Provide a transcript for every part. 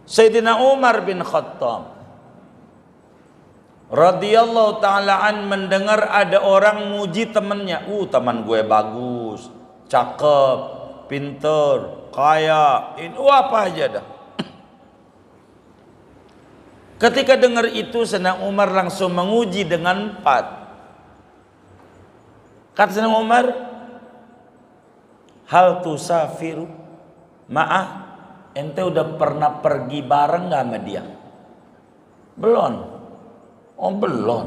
Sayyidina Umar bin Khattab radhiyallahu ta'ala an mendengar ada orang muji temannya. Teman gue bagus, cakep, pinter, kaya, ini apa aja dah. Ketika dengar itu, Sayyidina Umar langsung menguji dengan 4. Kata Sayyidina Umar, hal tusafiru ma'ah, ente udah pernah pergi bareng gak sama dia? Belum. Oh belum.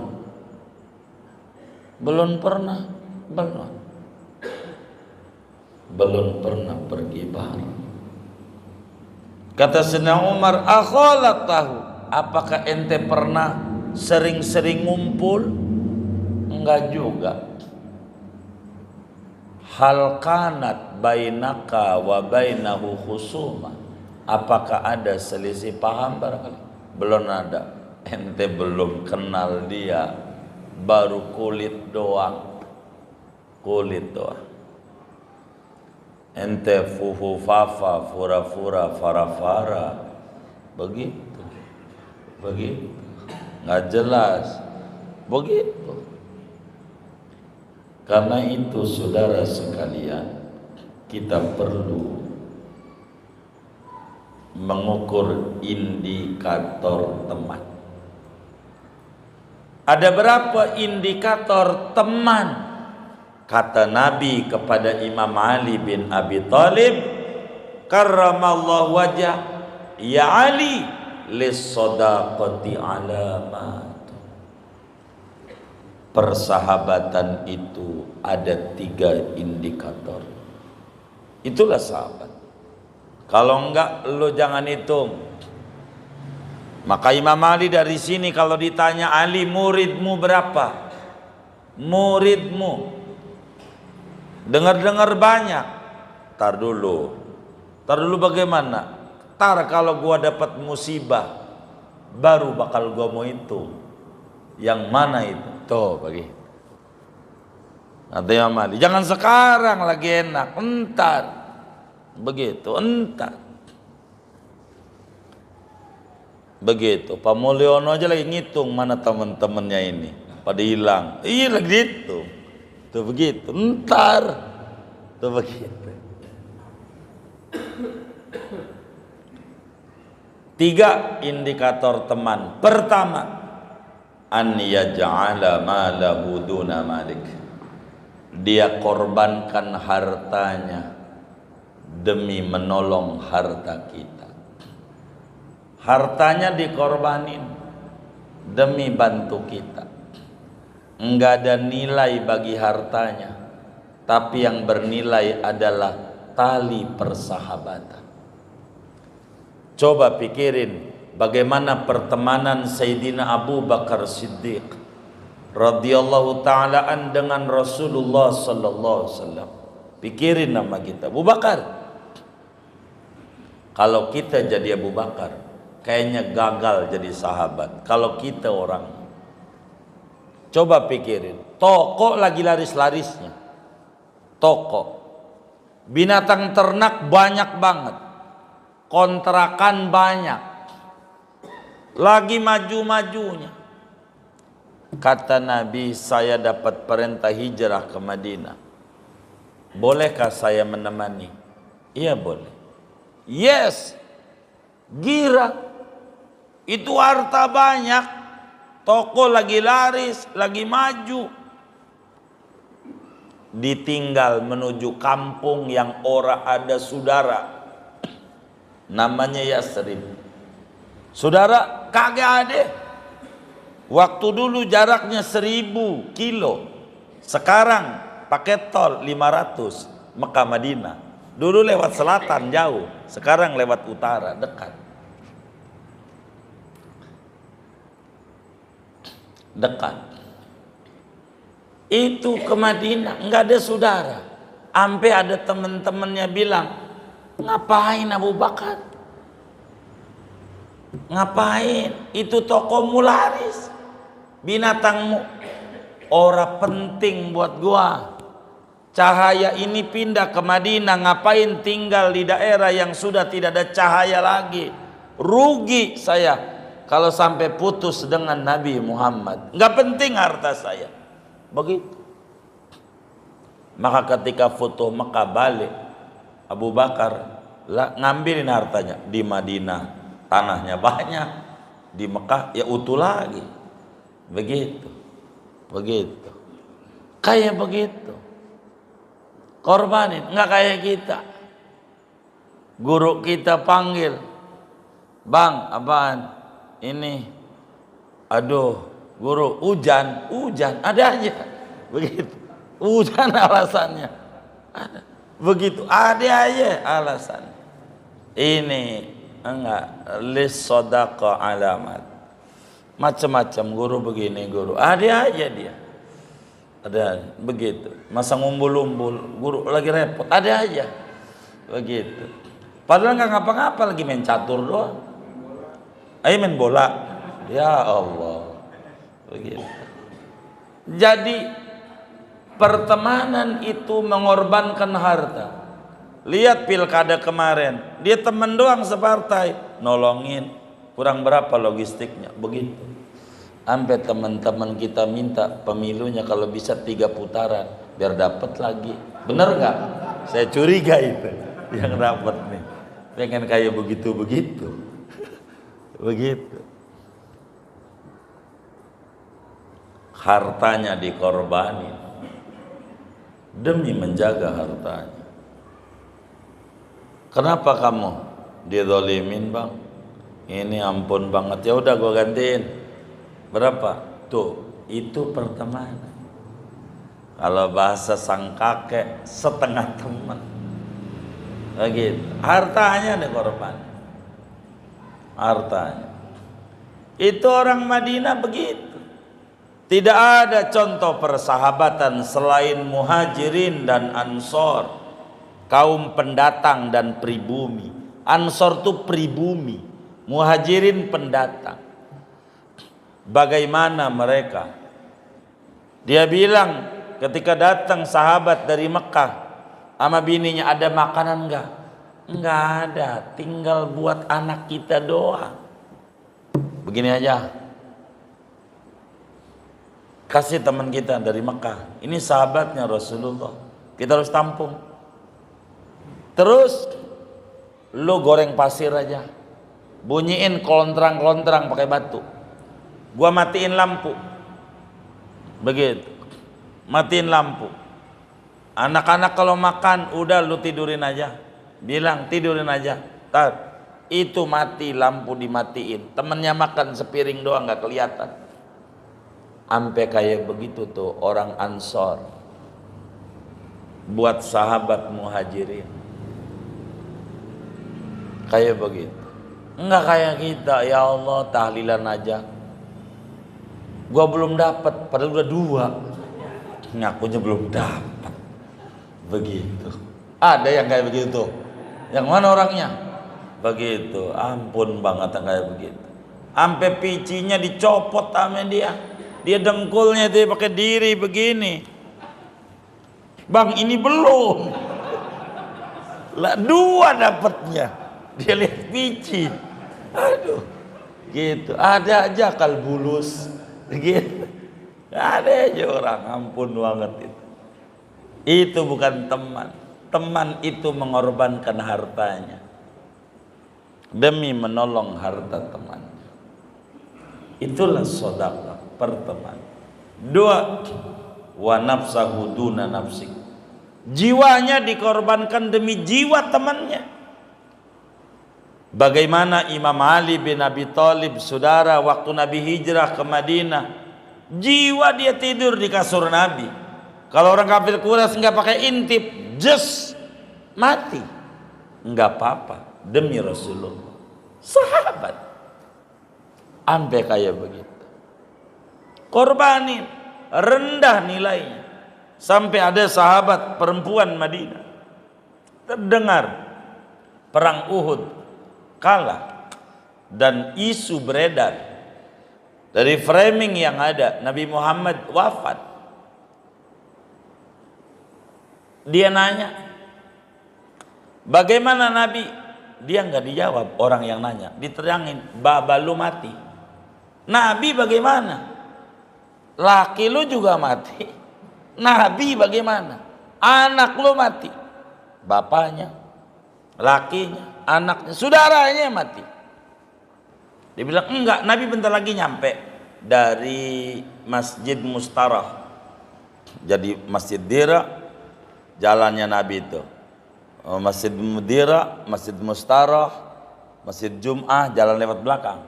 Belum pernah. Belum pernah pergi bareng. Kata Sayyidina Umar, akhalat tahu, apakah ente pernah sering-sering ngumpul? Enggak juga. Hal kanat bainaka wa bainahu khusuma, apakah ada selisih paham barangkali? Belum ada. Ente belum kenal dia, baru kulit doang. Ente fufu fafa, fura-fura, fara-fara, begitu, nggak jelas, begitu. Karena itu saudara sekalian, kita perlu mengukur indikator teman. Ada berapa indikator teman? Kata Nabi kepada Imam Ali bin Abi Thalib, karramallahu wajah, ya Ali, lis-sadaqati alamat. Persahabatan itu ada 3 indikator. Itulah sahabat. Kalau enggak, lo jangan hitung. Maka Imam Ali dari sini kalau ditanya, Ali muridmu berapa? Muridmu dengar-dengar banyak. Tar dulu bagaimana? Tar kalau gua dapat musibah, baru bakal gua mau hitung yang mana itu. Tuh begitu. Kata Imam Ali, jangan sekarang lagi enak, entar. Begitu, entar. Begitu, Pak Mulyono aja lagi ngitung mana teman-temannya ini pada hilang. Iya lagi gitu. Tuh begitu, entar. Tuh begitu. 3 indikator teman. Pertama, an yaj'ala malahu duna malik. Dia korbankan hartanya demi menolong harta kita. Hartanya dikorbanin demi bantu kita. Enggak ada nilai bagi hartanya, tapi yang bernilai adalah tali persahabatan. Coba pikirin bagaimana pertemanan Sayyidina Abu Bakar Siddiq radhiyallahu ta'ala an dengan Rasulullah sallallahu alaihi wasallam. Pikirin nama kita, Abu Bakar. Kalau kita jadi Abu Bakar, kayaknya gagal jadi sahabat. Kalau kita orang, coba pikirin, toko lagi laris-larisnya, toko, binatang ternak banyak banget, kontrakan banyak, lagi maju-majunya. Kata Nabi, saya dapat perintah hijrah ke Madinah, bolehkah saya menemani? Iya boleh. Yes, gira. Itu harta banyak, toko lagi laris, lagi maju. Ditinggal menuju kampung yang ora ada saudara, namanya Yasrib. Saudara kagak ada. Waktu dulu jaraknya 1000 kilo, sekarang pakai tol 500, Mekah Madinah. Dulu lewat selatan jauh, sekarang lewat utara dekat. Itu ke Madinah nggak ada saudara. Sampai ada teman-temannya bilang, ngapain Abu Bakar? Ngapain? Itu tokomu laris, binatangmu ora penting buat gua. Cahaya ini pindah ke Madinah, ngapain tinggal di daerah yang sudah tidak ada cahaya lagi? rugi saya kalau sampai putus dengan Nabi Muhammad. Nggak penting harta saya. Begitu. Maka ketika Futuh Mekah balik, Abu Bakar ngambilin hartanya di Madinah, tanahnya banyak, di Mekah ya utuh lagi. Begitu. Kayak begitu. Korbanin, nggak kayak kita. Guru kita panggil, "Bang, apaan? Ini, aduh, guru, hujan, ada aja." Begitu. Hujan alasannya. Ada. Begitu, ada aja alasan. Ini enggak lis sodaqah alamat. Macam-macam guru begini, guru. Ada aja dia. Ada begitu. Masa ngumpul-umpul, guru lagi repot, ada aja. Begitu. Padahal nggak ngapa-ngapa, lagi main catur doang. Ayo main bola. Ya Allah. Begitu. Jadi pertemanan itu mengorbankan harta. Lihat pilkada kemarin, dia temen doang separtai, nolongin. Kurang berapa logistiknya, begitu. Sampai teman-teman kita minta pemilunya kalau bisa 3 putaran biar dapat lagi. Bener nggak? Saya curiga itu yang dapat nih. Pengen kayak begitu. Begitu. Hartanya dikorbanin demi menjaga hartanya. Kenapa kamu dizolimin, Bang? Ini ampun banget. Ya udah gua gantiin. Berapa? Tuh, itu pertemanan. Kalau bahasa sang kakek, setengah teman. Begitu. Hartanya dikorban. Hartanya. Itu orang Madinah begitu. Tidak ada contoh persahabatan selain Muhajirin dan Ansor, kaum pendatang dan pribumi. Ansor itu pribumi, Muhajirin pendatang. Bagaimana mereka? Dia bilang ketika datang sahabat dari Mekah sama bininya, ada makanan enggak? Enggak ada, tinggal buat anak kita doang. Begini aja, kasih teman kita dari Mekah, ini sahabatnya Rasulullah, kita harus tampung. Terus lu goreng pasir aja, bunyiin kelontrang-kelontrang pakai batu, gua matiin lampu. Begitu, matiin lampu. Anak-anak kalau makan udah lu tidurin aja, bilang tidurin aja. Tar, itu mati, lampu dimatiin. Temennya makan sepiring doang nggak kelihatan. Ampe kayak begitu tuh orang Ansor buat sahabat Muhajirin. Kayak begitu. Enggak kayak kita, ya Allah tahlilan aja. Gua belum dapat, padahal udah 2. Ngakunya belum dapat. Begitu. Ada yang kayak begitu. Yang mana orangnya? Begitu. Ampun banget yang kayak begitu. Ampe picinya dicopot sama dia. Dia dengkulnya dia pakai diri begini. Bang, ini belum. Lah 2 dapatnya. Dia lihat pici. Aduh. Gitu. Ada aja akal bulus. Gitu. Ada aja orang, ampun banget itu. Itu bukan teman. Teman itu mengorbankan hartanya demi menolong harta teman. Itulah sedekah pertemanan. 2, wa nafsahu duna nafsik. Jiwanya dikorbankan demi jiwa temannya. Bagaimana Imam Ali bin Abi Thalib, saudara, waktu Nabi hijrah ke Madinah, jiwa dia tidur di kasur Nabi. Kalau orang kafir Quraisy nggak pakai intip, just mati, nggak apa-apa demi Rasulullah. Sahabat, ampe kayak begitu, korbanin, rendah nilainya. Sampai ada sahabat perempuan Madinah terdengar perang Uhud kalah dan isu beredar dari framing yang ada, Nabi Muhammad wafat. Dia nanya, bagaimana Nabi? dia nggak dijawab orang yang nanya, diterangin, baba lu mati. Nabi bagaimana? Laki lu juga mati. Nabi bagaimana? Anak lu mati. Bapaknya, lakinya, anaknya, saudaranya mati. Dia bilang enggak, Nabi bentar lagi nyampe dari Masjid Mustarah. Jadi Masjid Dira, jalannya Nabi itu. Masjid Mudira, Masjid Mustarah, Masjid Jum'ah, jalan lewat belakang.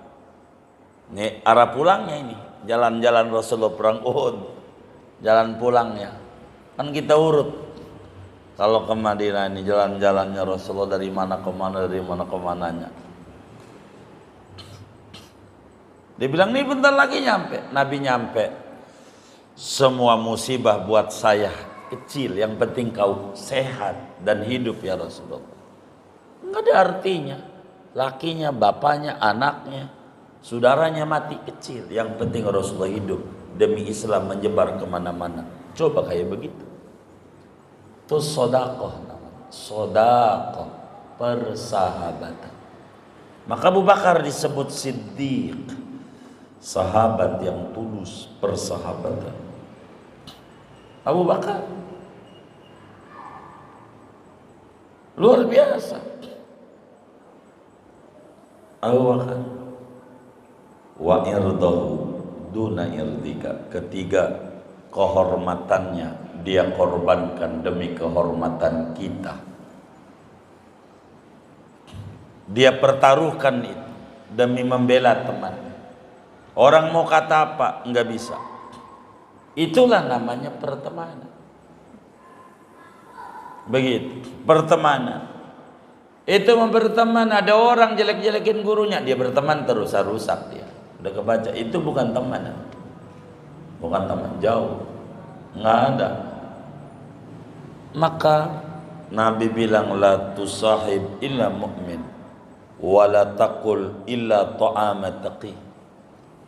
Ini arah pulangnya ini, jalan-jalan Rasulullah perang Uhud, jalan pulangnya. Kan kita urut. Kalau ke Madinah ini jalan-jalannya Rasulullah dari mana ke mana, dari mana ke mananya. Dia bilang nih bentar lagi nyampe. Nabi nyampe. Semua musibah buat saya kecil, yang penting kau sehat dan hidup ya Rasulullah. Enggak ada artinya. Lakinya, bapaknya, anaknya, saudaranya mati kecil. Yang penting Rasulullah hidup demi Islam menyebar kemana-mana. Coba kayak begitu. Itu sodakoh namanya. Sodakoh, persahabatan. Maka Abu Bakar disebut Siddiq, sahabat yang tulus, persahabatan. Abu Bakar luar biasa. Abu Bakar wa irdahu duna irdika. Ketiga, kehormatannya dia korbankan demi kehormatan kita. Dia pertaruhkan itu demi membela teman. Orang mau kata apa enggak bisa. Itulah namanya pertemanan. Begitu, pertemanan. Itu berteman, ada orang jelek-jelekin gurunya, dia berteman terus, rusak dia. Udah kebaca, itu bukan teman. Bukan teman, jauh. Enggak ada. Maka Nabi bilang la tusahib illa mu'min wa la taqul illa ta'ama taqi.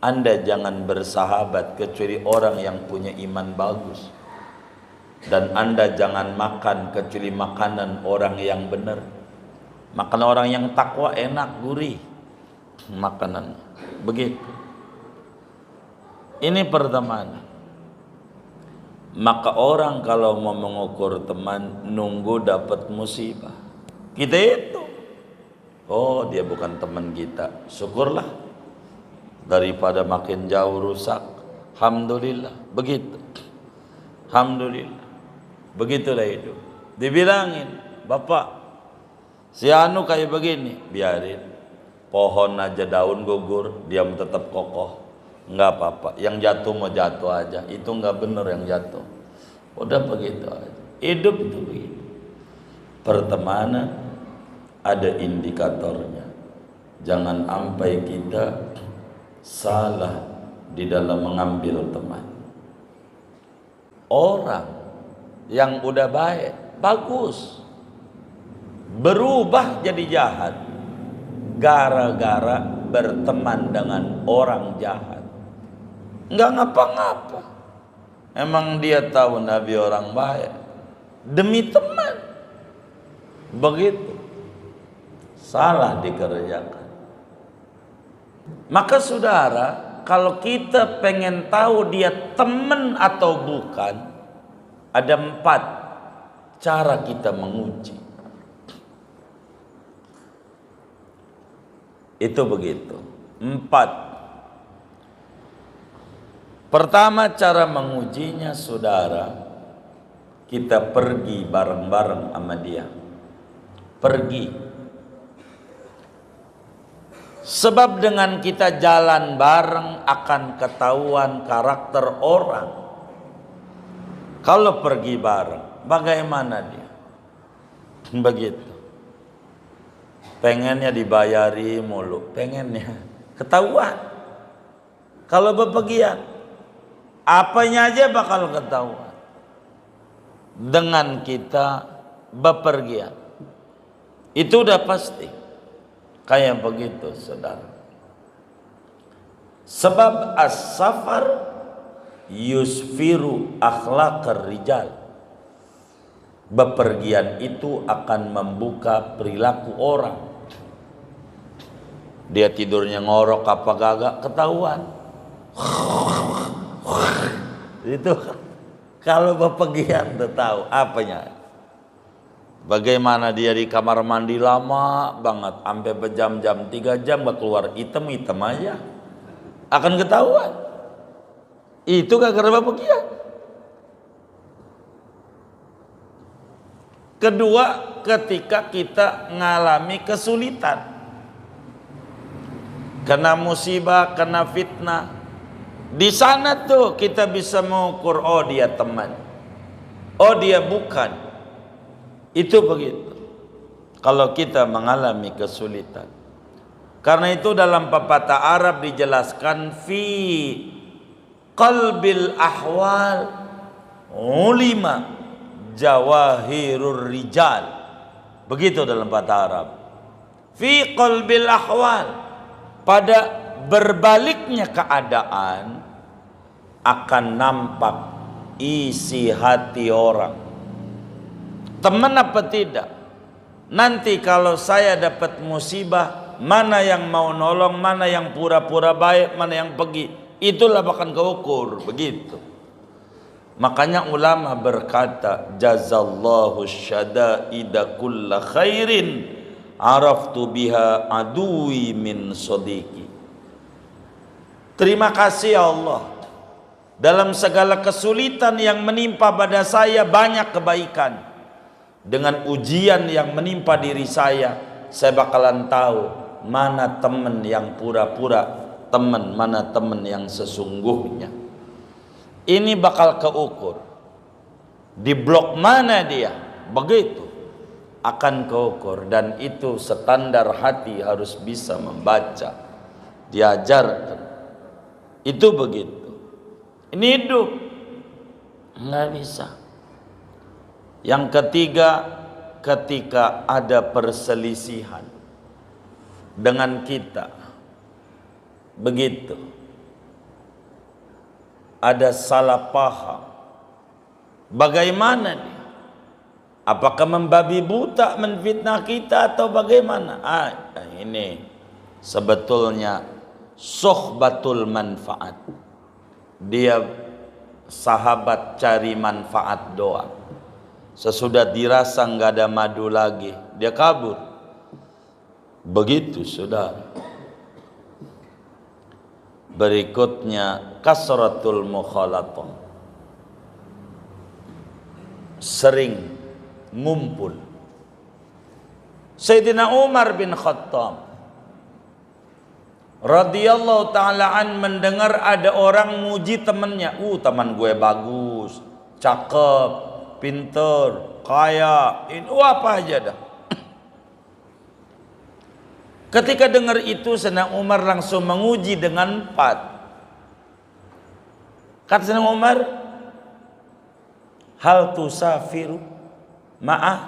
Anda jangan bersahabat kecuali orang yang punya iman bagus. Dan Anda jangan makan kecuali makanan orang yang benar. Makan orang yang takwa enak, gurih makanan. Begitu. Ini pertemanan. Maka orang kalau mau mengukur teman, nunggu dapat musibah. Kita itu, oh dia bukan teman kita, syukurlah. Daripada makin jauh rusak, alhamdulillah. Begitu, alhamdulillah. Begitulah hidup. Dibilangin, bapak, si anu kayak begini, biarin. Pohon aja daun gugur, dia tetap kokoh. Enggak apa-apa, yang jatuh mau jatuh aja. Itu enggak benar yang jatuh. Udah begitu aja. Hidup itu begitu. Pertemanan ada indikatornya. Jangan sampai kita salah di dalam mengambil teman. Orang yang udah baik, bagus, berubah jadi jahat gara-gara berteman dengan orang jahat. Enggak ngapa-ngapa. Emang dia tahu Nabi orang baik. Demi teman. Begitu. Salah dikerjakan. Maka saudara, kalau kita pengen tahu dia teman atau bukan, ada 4 cara kita menguji. Itu begitu. 4. Pertama cara mengujinya saudara, kita pergi bareng-bareng sama dia. Pergi. Sebab dengan kita jalan bareng akan ketahuan karakter orang. Kalau pergi bareng, bagaimana dia? Begitu. Pengennya dibayari mulu, pengennya ketahuan. Kalau bepergian, apanya aja bakal ketahuan. Dengan kita bepergian, itu udah pasti. Kayak begitu saudara. Sebab as-safar yusfiru akhlaqar rijal. Bepergian itu akan membuka perilaku orang. Dia tidurnya ngorok apa gagak ketahuan. Itu kalau bepergian tuh tahu apanya. Bagaimana dia di kamar mandi lama banget sampai berjam-jam, 3 jam gak keluar, hitam-hitam aja. Akan ketahuan. Itu gara-gara bepergian. Kedua, ketika kita ngalami kesulitan, kena musibah, kena fitnah, di sana tuh kita bisa mengukur, oh dia teman, oh dia bukan. Itu begitu. Kalau kita mengalami kesulitan. Karena itu dalam pepatah Arab dijelaskan fi qalbil ahwal ulima jawahirur rijal. Begitu dalam pepatah Arab. Fi qalbil ahwal, pada berbaliknya keadaan akan nampak isi hati orang. Teman apa tidak? Nanti kalau saya dapat musibah, mana yang mau nolong, mana yang pura-pura baik, mana yang pergi, itulah bahkan keukur. Begitu. Makanya ulama berkata, jazallahu syada'ida kulla khairin araftu biha aduwi min sodiki. Terima kasih ya Allah, dalam segala kesulitan yang menimpa pada saya banyak kebaikan. Dengan ujian yang menimpa diri saya bakalan tahu mana teman yang pura-pura teman, mana teman yang sesungguhnya. Ini bakal keukur. Di blok mana dia, begitu akan keukur. Dan itu standar hati harus bisa membaca, diajarkan. Itu begitu. Ini hidup nggak bisa. Yang ketiga, ketika ada perselisihan dengan kita, begitu, ada salah paham, bagaimana dia? Apakah membabi buta menfitnah kita atau bagaimana? Ini sebetulnya sohbatul manfaat. Dia sahabat cari manfaat doa. Sesudah dirasa nggak ada madu lagi, dia kabur. Begitu sudah. Berikutnya kasratul mukhalatah, sering ngumpul. Sayyidina Umar bin Khattab radhiyallahu ta'ala an mendengar ada orang muji temannya. Teman gue bagus, cakep, pinter, kaya, ini apa aja dah. Ketika dengar itu, Sayyidina Umar langsung menguji dengan 4. Kata Sayyidina Umar, hal tusafiru ma'ah,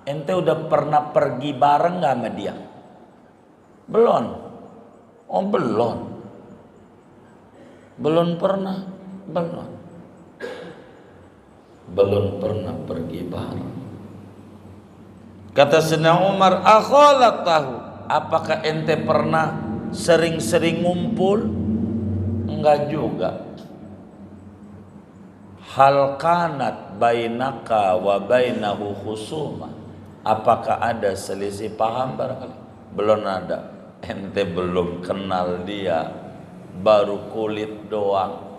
ente udah pernah pergi bareng gak sama dia? Belum. Oh belum. Belum pernah. Belum pernah pergi bareng. Kata Sayyidina Umar, tahu, apakah ente pernah sering-sering ngumpul? Enggak juga. Hal kanat bainaka wa bainahu khusuma, apakah ada selisih paham barangkali? Belum ada. Ente belum kenal dia, baru kulit doang.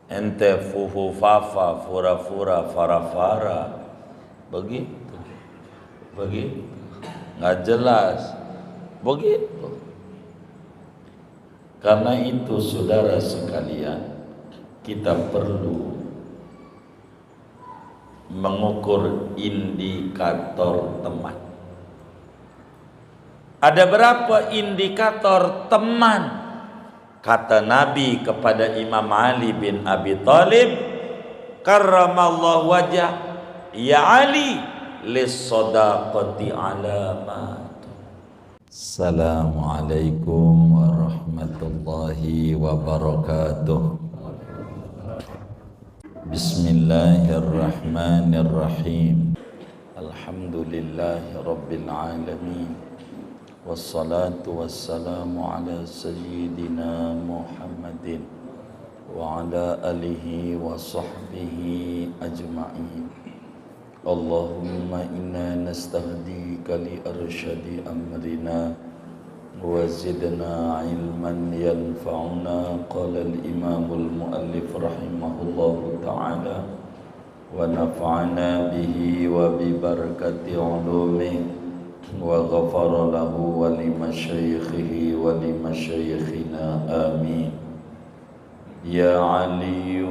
Ente fufu fafa, fura-fura, fara-fara, begitu, nggak jelas, begitu. Karena itu saudara sekalian, kita perlu mengukur indikator teman. Ada berapa indikator teman? Kata Nabi kepada Imam Ali bin Abi Thalib, karramallahu wajah, ya Ali, lis-sadaqati alamat. Assalamualaikum warahmatullahi wabarakatuh. Bismillahirrahmanirrahim. Alhamdulillahi Rabbil Alamin. Wassalatu wassalamu ala Sayyidina Muhammadin wa ala alihi wa sahbihi ajma'in. Allahumma inna nastahdika li arsyadi amrina wa zidna ilman yanfa'una. Qala al-imamul muallif rahimahullahu ta'ala wa nafa'ana bihi wa bi barakati ulumih wa ghafara lahu wa li masyaikhihi wa li masyaikhina amin. Ya Ali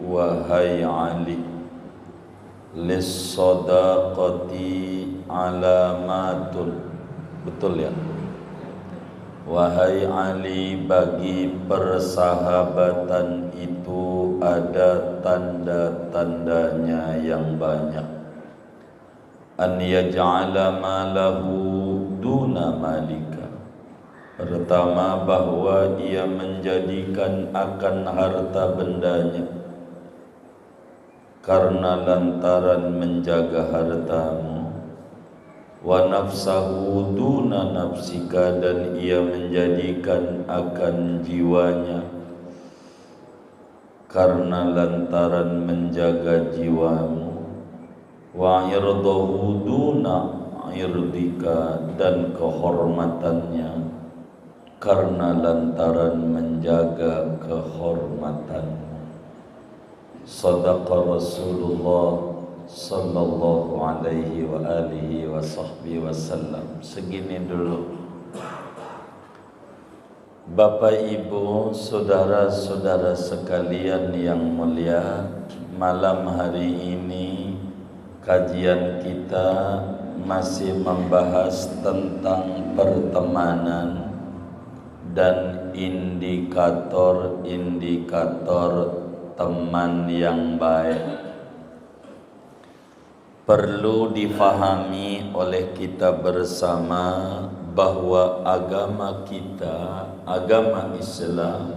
wa hay Ali lis sadaqati alamatun. Betul ya? Wahai Ali, bagi persahabatan itu ada tanda-tandanya yang banyak. An yaj'ala malahu duna malika. Pertama, bahwa ia menjadikan akan harta bendanya karena lantaran menjaga hartamu. Wa nafsahu duna nafsika, dan ia menjadikan akan jiwanya karena lantaran menjaga jiwamu. Wa irdahu duna irdika, dan kehormatannya karena lantaran menjaga kehormatanmu. Sadaqa Rasulullah sallallahu alaihi wa alihi wa sahbihi wasallam. Segini dulu. Bapak Ibu, saudara-saudara sekalian yang mulia, malam hari ini kajian kita masih membahas tentang pertemanan dan indikator-indikator teman yang baik. Perlu difahami oleh kita bersama bahwa agama kita, agama Islam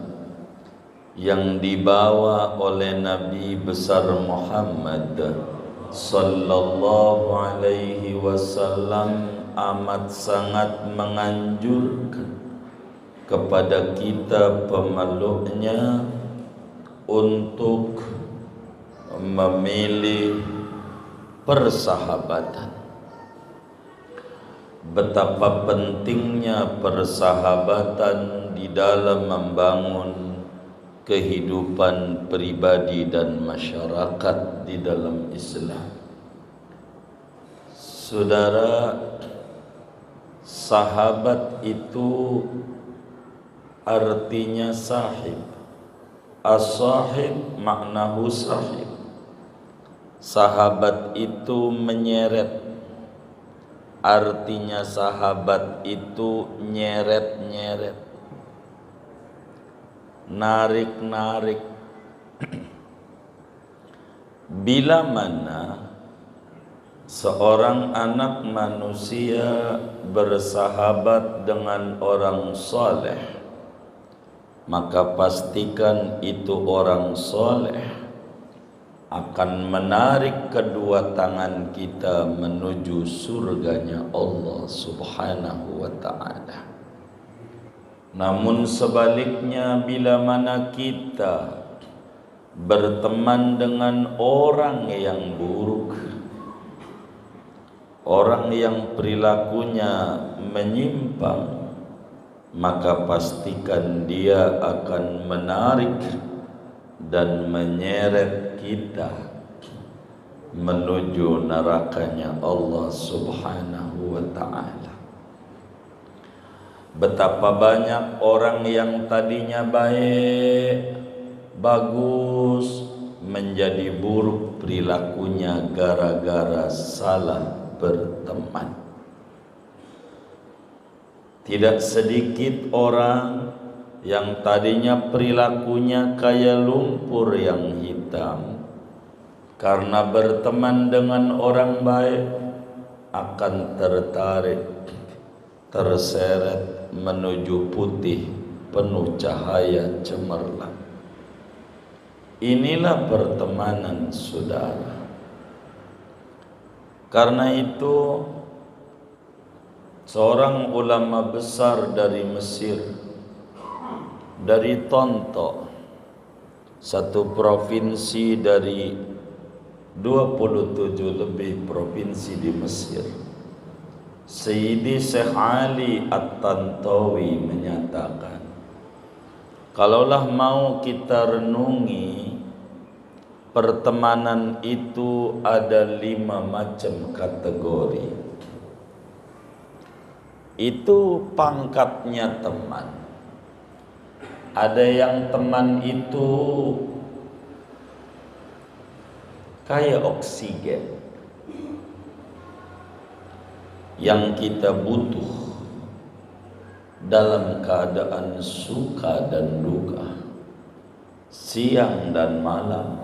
yang dibawa oleh Nabi besar Muhammad sallallahu alaihi wasallam amat sangat menganjurkan kepada kita pemeluknya untuk memilih persahabatan. Betapa pentingnya persahabatan di dalam membangun kehidupan pribadi dan masyarakat di dalam Islam. Saudara, sahabat itu artinya sahib. As-sahib maknahu sahib. Sahabat itu menyeret, artinya sahabat itu nyeret-nyeret, narik-narik. Bila mana seorang anak manusia bersahabat dengan orang soleh, maka pastikan itu orang soleh akan menarik kedua tangan kita menuju surganya Allah subhanahu wa ta'ala. Namun sebaliknya, bila mana kita berteman dengan orang yang buruk, orang yang perilakunya menyimpang, maka pastikan dia akan menarik dan menyeret kita menuju nerakanya Allah subhanahu wa ta'ala. Betapa banyak orang yang tadinya baik, bagus, menjadi buruk perilakunya gara-gara salah berteman. Tidak sedikit orang yang tadinya perilakunya kayak lumpur yang hitam, karena berteman dengan orang baik akan tertarik, terseret menuju putih penuh cahaya cemerlang. Inilah pertemanan, saudara. Karena itu seorang ulama besar dari Mesir, dari Tonto, satu provinsi dari 27 lebih provinsi di Mesir, Sayyidi Syekh Ali At-Tantawi menyatakan, kalaulah mau kita renungi, pertemanan itu ada 5 macam kategori. Itu pangkatnya teman. Ada yang teman itu kayak oksigen yang kita butuh dalam keadaan suka dan duka, siang dan malam,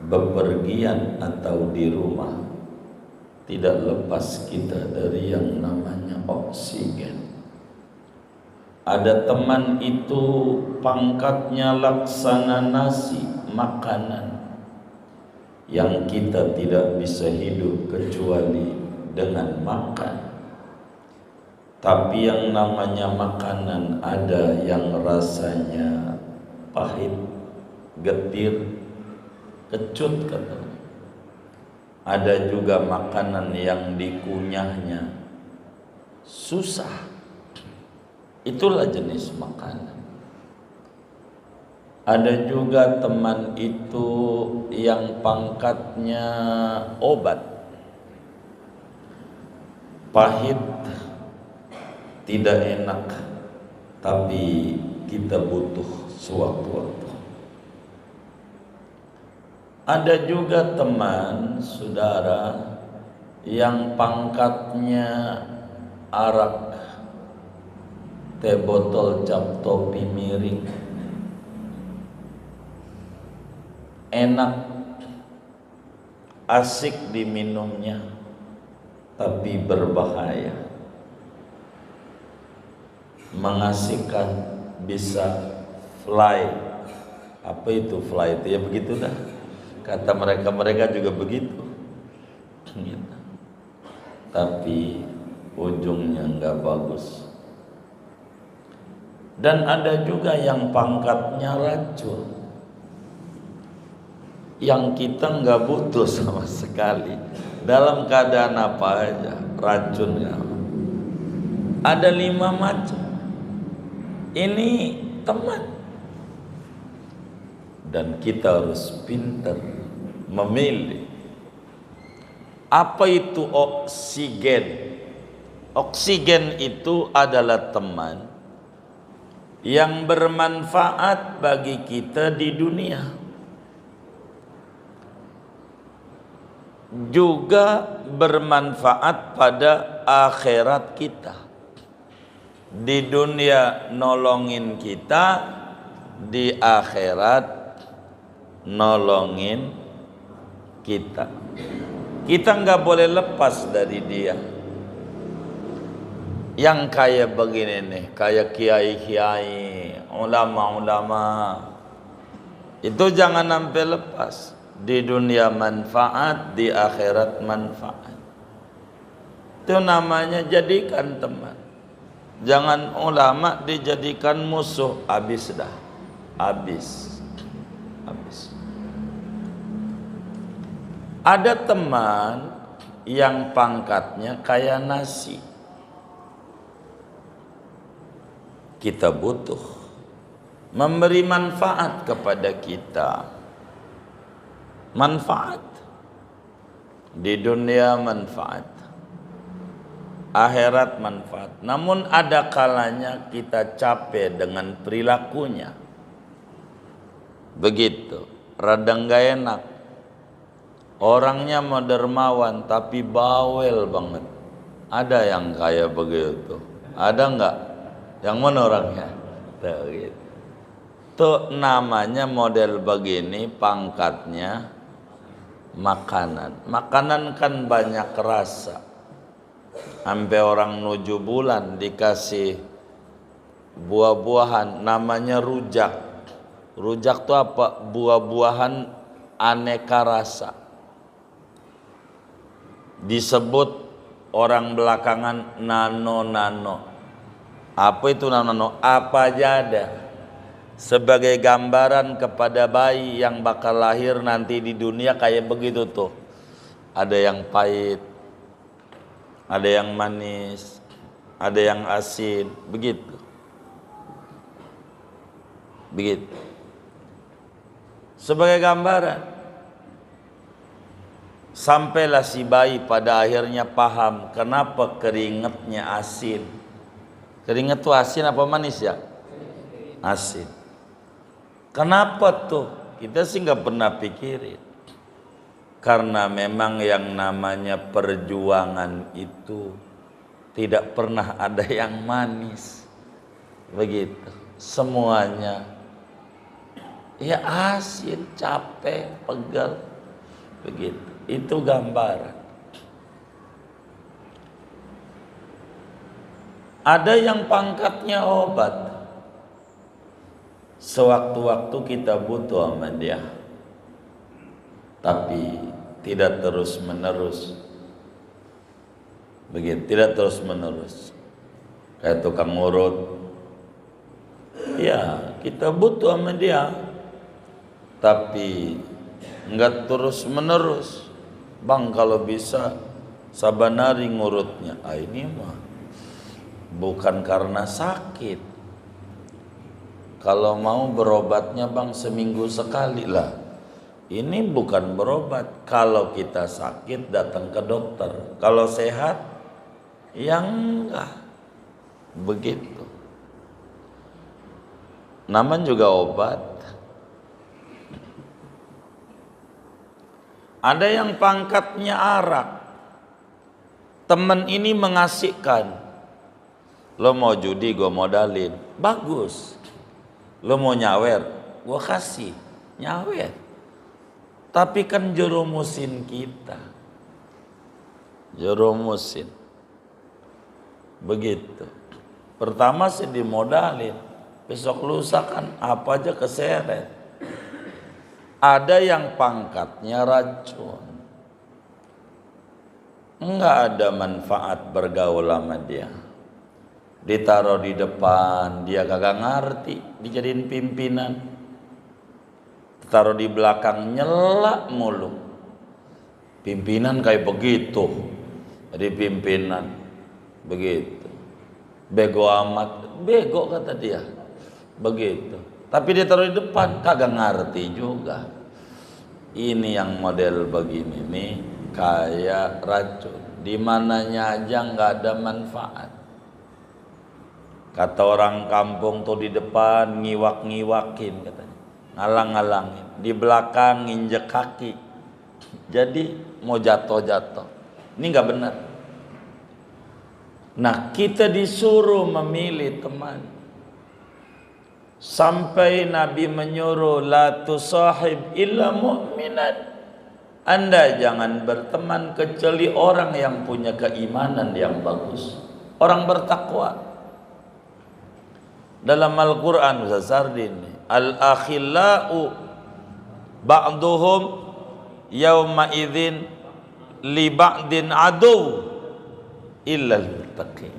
bepergian atau di rumah. Tidak lepas kita dari yang namanya oksigen. Ada teman itu pangkatnya laksana nasi, makanan yang kita tidak bisa hidup kecuali dengan makan. Tapi yang namanya makanan ada yang rasanya pahit, getir, kecut katanya. Ada juga makanan yang dikunyahnya susah. Itulah jenis makanan. Ada juga teman itu yang pangkatnya obat, pahit, tidak enak, tapi kita butuh sewaktu-waktu. Ada juga teman saudara yang pangkatnya arak, teh botol, cap topi miring, enak, asik diminumnya, tapi berbahaya, mengasihkan, bisa fly. Apa itu fly? Itu ya begitu dah. Kata mereka juga begitu. Gitu. Tapi ujungnya enggak bagus. Dan ada juga yang pangkatnya racun, yang kita enggak butuh sama sekali. Dalam keadaan apa aja racunnya. Ada 5 macam. Ini teman. Dan kita harus pintar memilih. Apa itu oksigen? Oksigen itu adalah teman yang bermanfaat bagi kita di dunia, juga bermanfaat pada akhirat kita. Di dunia nolongin kita, di akhirat nolongin kita. Kita nggak boleh lepas dari dia. Yang kayak begini nih, kayak kiai-kiai, ulama-ulama, itu jangan sampai lepas. Di dunia manfaat, di akhirat manfaat. Itu namanya jadikan teman. Jangan ulama dijadikan musuh, habis dah. Habis. Ada teman yang pangkatnya kayak nasi. Kita butuh memberi manfaat kepada kita. Manfaat di dunia, manfaat akhirat, manfaat. Namun ada kalanya kita capek dengan perilakunya. Begitu, rada nggak enak. Orangnya mau dermawan tapi bawel banget. Ada yang kayak begitu? Ada nggak? Yang mana orangnya? Tuh namanya model begini pangkatnya makanan. Makanan kan banyak rasa. Sampai orang 7 bulan dikasih buah-buahan namanya rujak. Rujak tuh apa? Buah-buahan aneka rasa. disebut orang belakangan nano-nano. Apa itu nano-nano? Apa aja ada. Sebagai gambaran kepada bayi yang bakal lahir nanti di dunia kayak begitu tuh. Ada yang pahit, ada yang manis, ada yang asin, begitu. Begitu. Sebagai gambaran. Sampailah si bayi pada akhirnya paham kenapa keringatnya asin. Keringat tuh asin apa manis ya? Asin. Kenapa tuh? Kita sih nggak pernah pikirin. Karena memang yang namanya perjuangan itu tidak pernah ada yang manis. Begitu. Semuanya ya asin, capek, pegal. Begitu. Itu gambaran. Ada yang pangkatnya obat. Sewaktu-waktu kita butuh sama dia. Tapi tidak terus menerus. Begitu, tidak terus menerus. Kayak tukang urut. Ya, kita butuh sama dia. Tapi enggak terus menerus. Bang, kalau bisa sabanari ngurutnya. Ini mah bukan karena sakit. Kalau mau berobatnya bang seminggu sekali lah. Ini bukan berobat. Kalau kita sakit datang ke dokter. Kalau sehat ya enggak. Begitu. Namanya juga obat. Ada yang pangkatnya arak. Temen ini mengasihkan. Lo mau judi, gue modalin. Bagus. Lo mau nyawer, gue kasih. Nyawer. Tapi kan jerumusin kita. Jerumusin. Begitu. Pertama sih dimodalin. Besok lusa kan apa aja keseret. Ada yang pangkatnya racun. Enggak ada manfaat bergaul sama dia. Ditaruh di depan, dia kagak ngerti, dijadiin pimpinan. Taruh di belakang, nyelak mulu. Pimpinan kayak begitu. Jadi pimpinan begitu. Bego amat, bego kata dia. Begitu. Tapi dia taruh di depan, kagak ngerti juga. Ini yang model begini nih, kayak racun. Di mananya aja nggak ada manfaat. Kata orang kampung tuh di depan ngiwak-ngiwakin katanya, ngalang-ngalangin. Di belakang nginjek kaki. Jadi mau jatuh-jatuh. Ini nggak benar. Nah, kita disuruh memilih teman. Sampai Nabi menyuruh la tusahib illa mu'minan. Anda jangan berteman kecuali orang yang punya keimanan yang bagus, orang bertakwa. Dalam Al-Qur'an Ustaz Sardin, al-akhillau ba'duhum yauma idzin li ba'din adu illa al-muttaqin.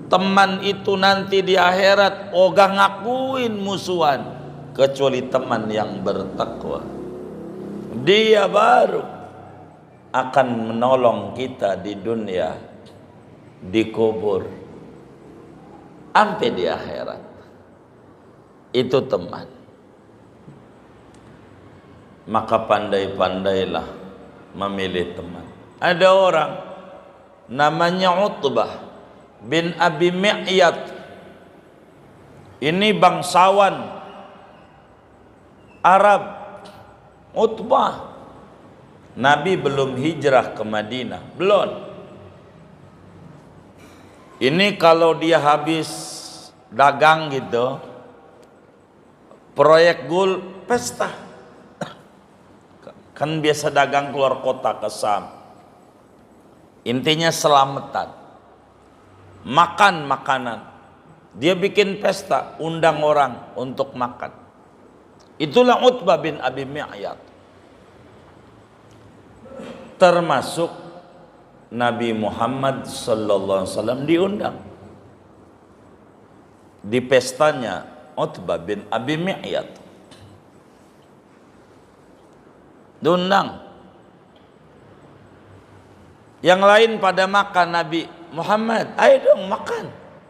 Teman itu nanti di akhirat ogah ngakuin musuhan kecuali teman yang bertakwa. Dia baru akan menolong kita di dunia, di kubur, sampai di akhirat. Itu teman. Maka pandai-pandailah memilih teman. Ada orang namanya Utbah bin Abi Mi'yad. Ini bangsawan Arab. Utbah. Nabi belum hijrah ke Madinah, belum. Ini kalau dia habis dagang gitu, proyek gul, pesta. Kan biasa dagang keluar kota ke Sam. Intinya selamatan. Makan makanan. Dia bikin pesta, undang orang untuk makan. Itulah Utbah bin Abi Mi'yad. termasuk Nabi Muhammad sallallahu alaihi wasallam diundang di pestanya Utbah bin Abi Mi'yad. Diundang. Yang lain pada makan, Nabi Muhammad, ayo dong makan,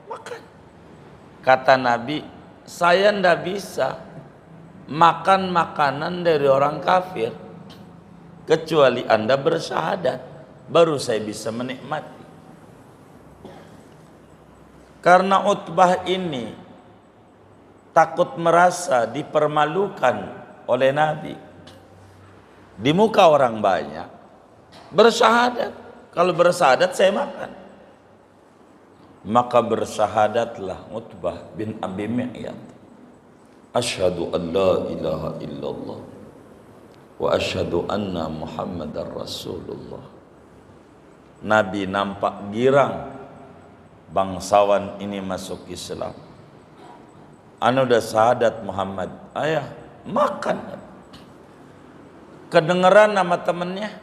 makan. Kata Nabi, saya ndak bisa makan makanan dari orang kafir kecuali Anda bersyahadat, baru saya bisa menikmati. Karena Utbah ini takut merasa dipermalukan oleh Nabi di muka orang banyak, bersyahadat. Kalau bersyahadat saya makan. Maka bersyahadatlah Utbah bin Abi Mi'yad. Asyhadu an la ilaha illallah wa asyhadu anna Muhammadar Rasulullah. Nabi nampak girang bangsawan ini masuk Islam. Anu udah syahadat Muhammad, ayah makan. Kedengeran nama temennya,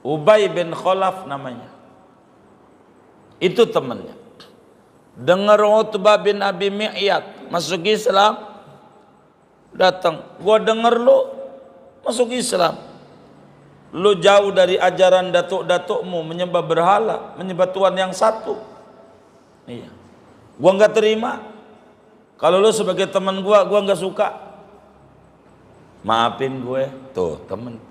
Ubay bin Khalaf namanya. Itu temannya. Dengar Utbah bin Abi Mi'yad masuk Islam, datang. Gua denger lu masuk Islam. Lu jauh dari ajaran datuk-datukmu menyembah berhala, menyembah Tuhan yang satu. Iya. Gua nggak terima. Kalau lu sebagai teman gua nggak suka. Maafin gue, tuh temen.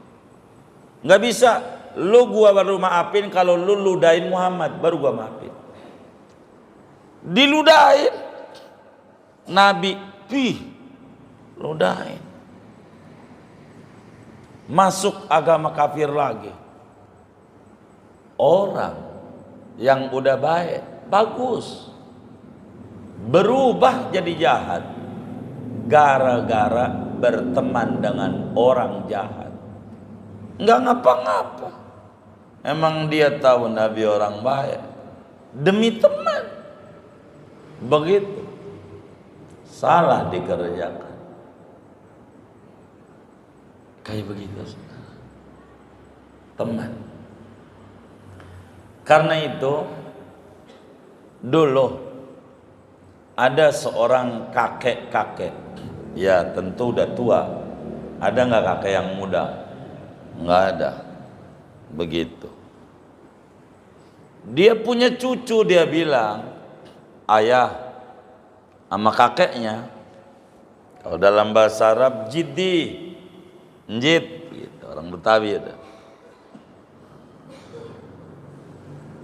Nggak bisa. Lu gua baru maafin kalau lu ludahin Muhammad, baru gua maafin. Diludahin Nabi, ludahin. Masuk agama kafir lagi. Orang yang udah baik, bagus, berubah jadi jahat gara-gara berteman dengan orang jahat. Nggak ngapa-ngapa. Emang dia tahu Nabi orang baik. Demi teman. Begitu. Salah dikerjakan. Kayak begitu. Teman. Karena itu dulu ada seorang kakek-kakek. Ya tentu udah tua. Ada nggak kakek yang muda? Nggak ada. Begitu. Dia punya cucu, dia bilang, ayah sama kakeknya, kalau dalam bahasa Arab jiddi, njit, gitu, orang Betawi ada.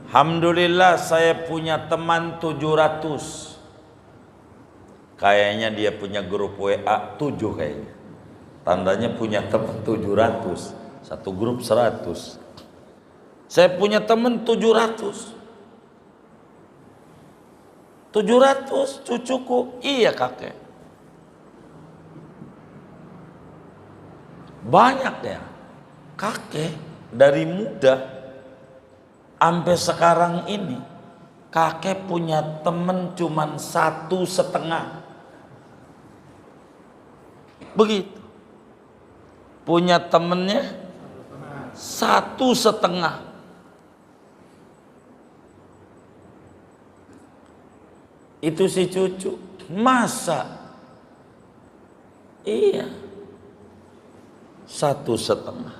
Alhamdulillah saya punya teman 700. Kayaknya dia punya grup WA 7 kayaknya. Tandanya punya teman 700. Satu grup 100. Saya punya teman 700. 700 cucuku. Iya kakek. Banyak ya. Kakek dari muda sampai sekarang ini, kakek punya teman cuman 1,5. Begitu. Punya temennya 1,5. Itu si cucu. Masa? Iya. 1,5.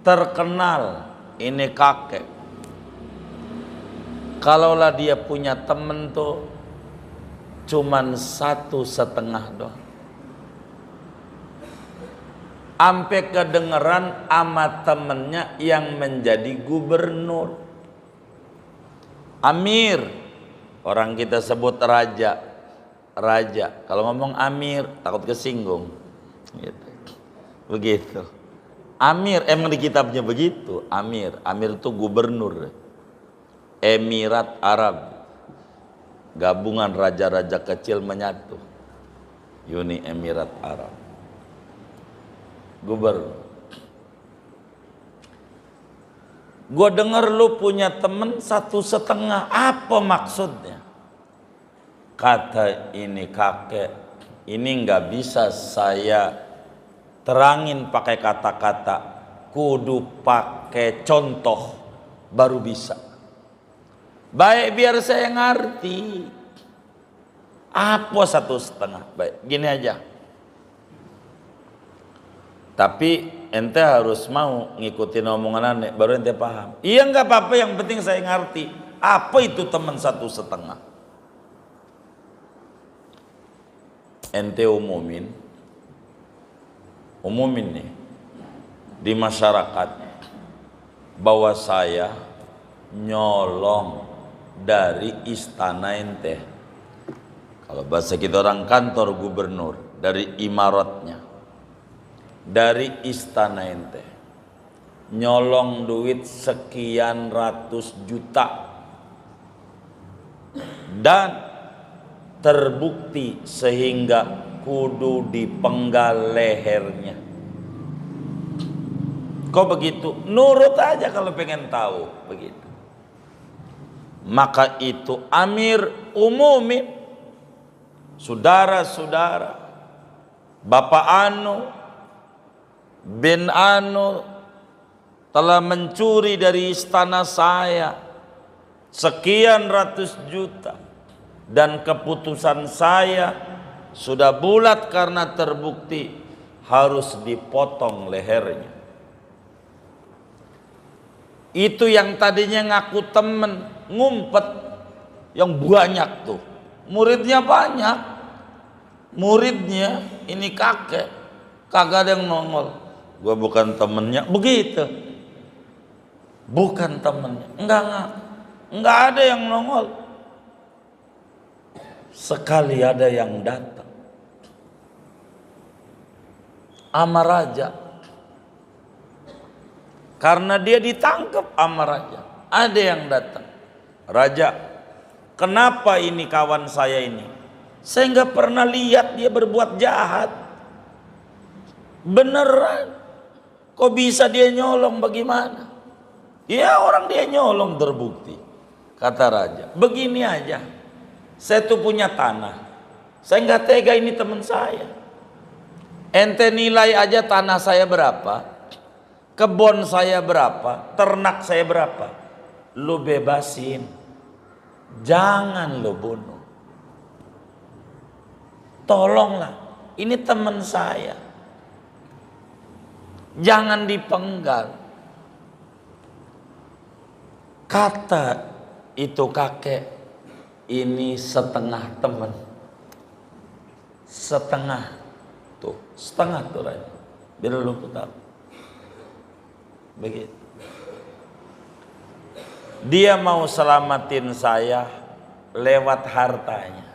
Terkenal ini kakek. Kalaulah dia punya temen tuh cuman 1,5 doang. Ampe kedengeran ama temennya yang menjadi gubernur. Amir, orang kita sebut raja. Raja, kalau ngomong amir takut kesinggung. Gitu. Begitu. Amir, emang di kitabnya begitu. Amir, amir itu gubernur. Emirat Arab, gabungan raja-raja kecil menyatu. Uni Emirat Arab. Gubernur. Gue denger lu punya temen 1,5. Apa maksudnya? Kata ini kakek, ini nggak bisa saya terangin pakai kata-kata, kudu pakai contoh baru bisa. Baik, biar saya ngerti. Apa 1,5? Baik, gini aja. Tapi ente harus mau ngikutin omongan aneh, baru ente paham. Iya, nggak apa-apa, yang penting saya ngerti. Apa itu teman 1,5? Ente umumin nih di masyarakat bahwa saya nyolong dari istana ente. Kalau bahasa kita orang kantor gubernur, dari imaratnya, dari istana ente, nyolong duit sekian ratus juta dan terbukti sehingga kudu dipenggal lehernya. Kok begitu? Nurut aja kalau pengen tahu begitu. Maka itu amir umumin, saudara-saudara, Bapak Anu bin Anu telah mencuri dari istana saya sekian ratus juta, dan keputusan saya sudah bulat karena terbukti harus dipotong lehernya. Itu yang tadinya ngaku temen, ngumpet, yang banyak tuh, muridnya banyak, muridnya ini kakek, kagak ada yang nongol. Gua bukan temennya, begitu, bukan temennya, enggak ada yang nongol. Sekali ada yang datang, sama raja, karena dia ditangkap sama raja. Ada yang datang, raja, kenapa ini kawan saya ini? Saya nggak pernah lihat dia berbuat jahat. Beneran, kok bisa dia nyolong, bagaimana? Ya, orang dia nyolong terbukti. Kata raja, begini aja, saya tuh punya tanah, saya nggak tega ini teman saya. Ente nilai aja tanah saya berapa, kebun saya berapa, ternak saya berapa, lu bebasin, jangan lu bunuh. Tolonglah, ini teman saya, jangan dipenggal. Kata itu kakek, ini setengah teman, setengah tuh, setengah tuh raja, biar lu tahu. Begitu. Dia mau selamatin saya lewat hartanya.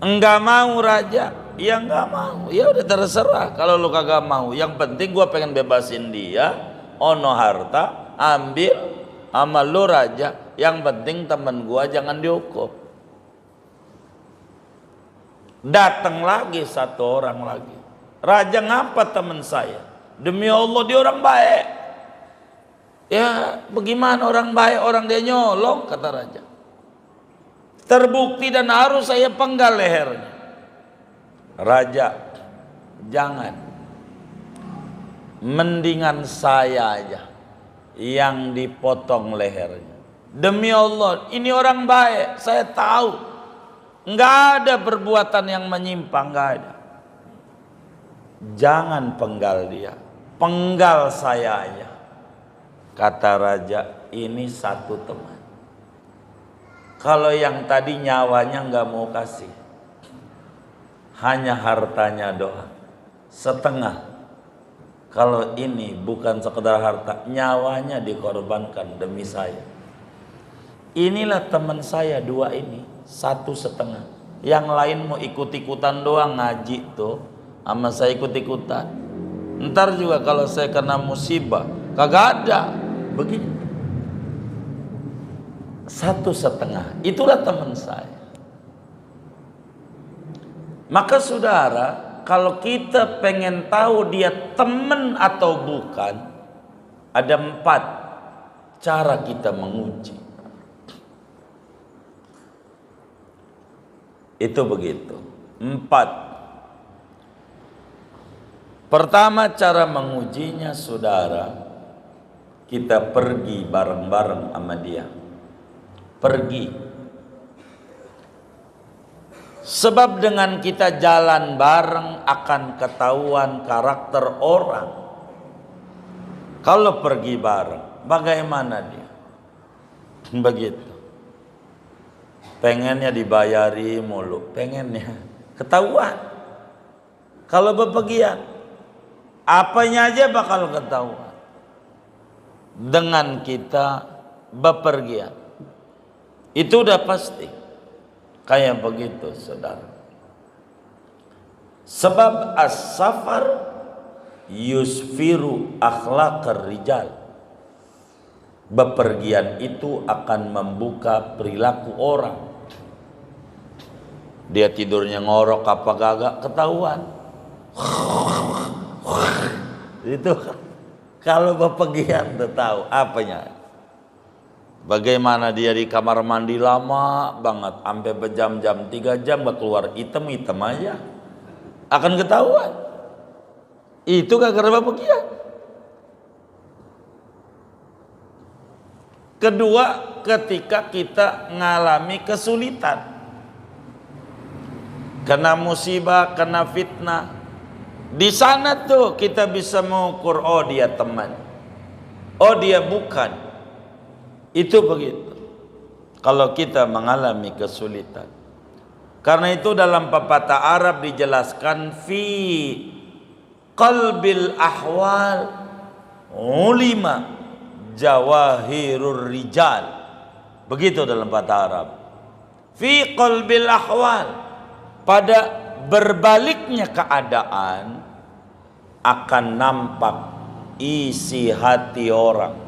Enggak mau raja, ya enggak mau, ya udah terserah. Kalau lu kagak mau, yang penting gua pengen bebasin dia. Ono harta, ambil. Sama lu raja, yang penting temen gua jangan dihukum. Datang lagi satu orang lagi, raja, ngapa teman saya? Demi Allah dia orang baik. Ya bagaimana orang baik, orang dia nyolong, kata raja. Terbukti dan harus saya penggal lehernya. Raja, jangan, mendingan saya aja yang dipotong lehernya. Demi Allah, ini orang baik, saya tahu, nggak ada perbuatan yang menyimpang, nggak ada. Jangan penggal dia, penggal saya aja. Kata raja, ini satu teman. Kalau yang tadi nyawanya nggak mau kasih, hanya hartanya doang, setengah. Kalau ini bukan sekedar harta, nyawanya dikorbankan demi saya. Inilah teman saya dua ini, 1,5. Yang lain mau ikut-ikutan doang ngaji tuh, sama saya ikut-ikutan. Ntar juga kalau saya kena musibah, kagak ada. Begini, 1,5. Itulah teman saya. Maka saudara, kalau kita pengen tahu dia teman atau bukan, ada 4 cara kita menguji. Itu begitu. 4. Pertama cara mengujinya saudara, kita pergi bareng-bareng sama dia. Pergi. Sebab dengan kita jalan bareng akan ketahuan karakter orang. Kalau pergi bareng, bagaimana dia? Begitu. Pengennya dibayari mulu, pengennya ketahuan. Kalau bepergian, apanya aja bakal ketahuan. Dengan kita bepergian, itu udah pasti. Kayak begitu saudara. Sebab as-safar yusfiru akhlaqar rijal. Bepergian itu akan membuka perilaku orang. Dia tidurnya ngorok apa gagak ketahuan. Itu kalau bepergian tuh tahu apanya. Bagaimana dia di kamar mandi lama banget, sampai berjam-jam, 3 jam gak keluar, hitam-hitam aja. Akan ketahuan. Itu gara-gara bepergian. Kedua, ketika kita ngalami kesulitan, kena musibah, kena fitnah, di sana tuh kita bisa mengukur, oh dia teman, oh dia bukan. Itu begitu. Kalau kita mengalami kesulitan. Karena itu dalam pepatah Arab dijelaskan fi qalbil ahwal ulima jawahirur rijal. Begitu dalam pepatah Arab. Fi qalbil ahwal, pada berbaliknya keadaan akan nampak isi hati orang.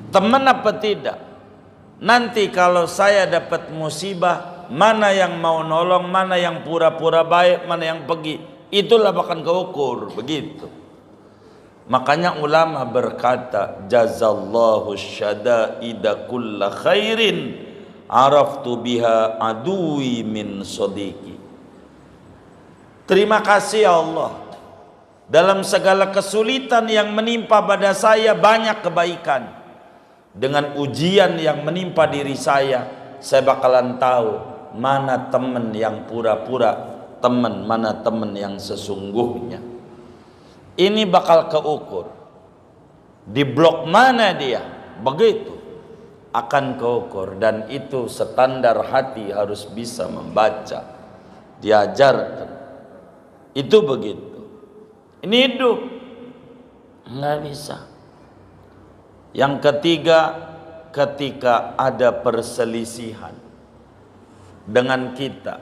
Teman apa tidak? Nanti kalau saya dapat musibah, mana yang mau nolong, mana yang pura-pura baik, mana yang pergi, itulah bakal keukur. Begitu. Makanya ulama berkata, jazallahu syada'ida kulla khairin araftu biha adui min sodiki. Terima kasih ya Allah, dalam segala kesulitan yang menimpa pada saya banyak kebaikan. Dengan ujian yang menimpa diri saya bakalan tahu mana teman yang pura-pura teman, mana teman yang sesungguhnya. Ini bakal keukur. Di blok mana dia, begitu akan keukur. Dan itu standar hati harus bisa membaca, diajarkan. Itu begitu. Ini hidup nggak bisa. Yang ketiga, ketika ada perselisihan dengan kita,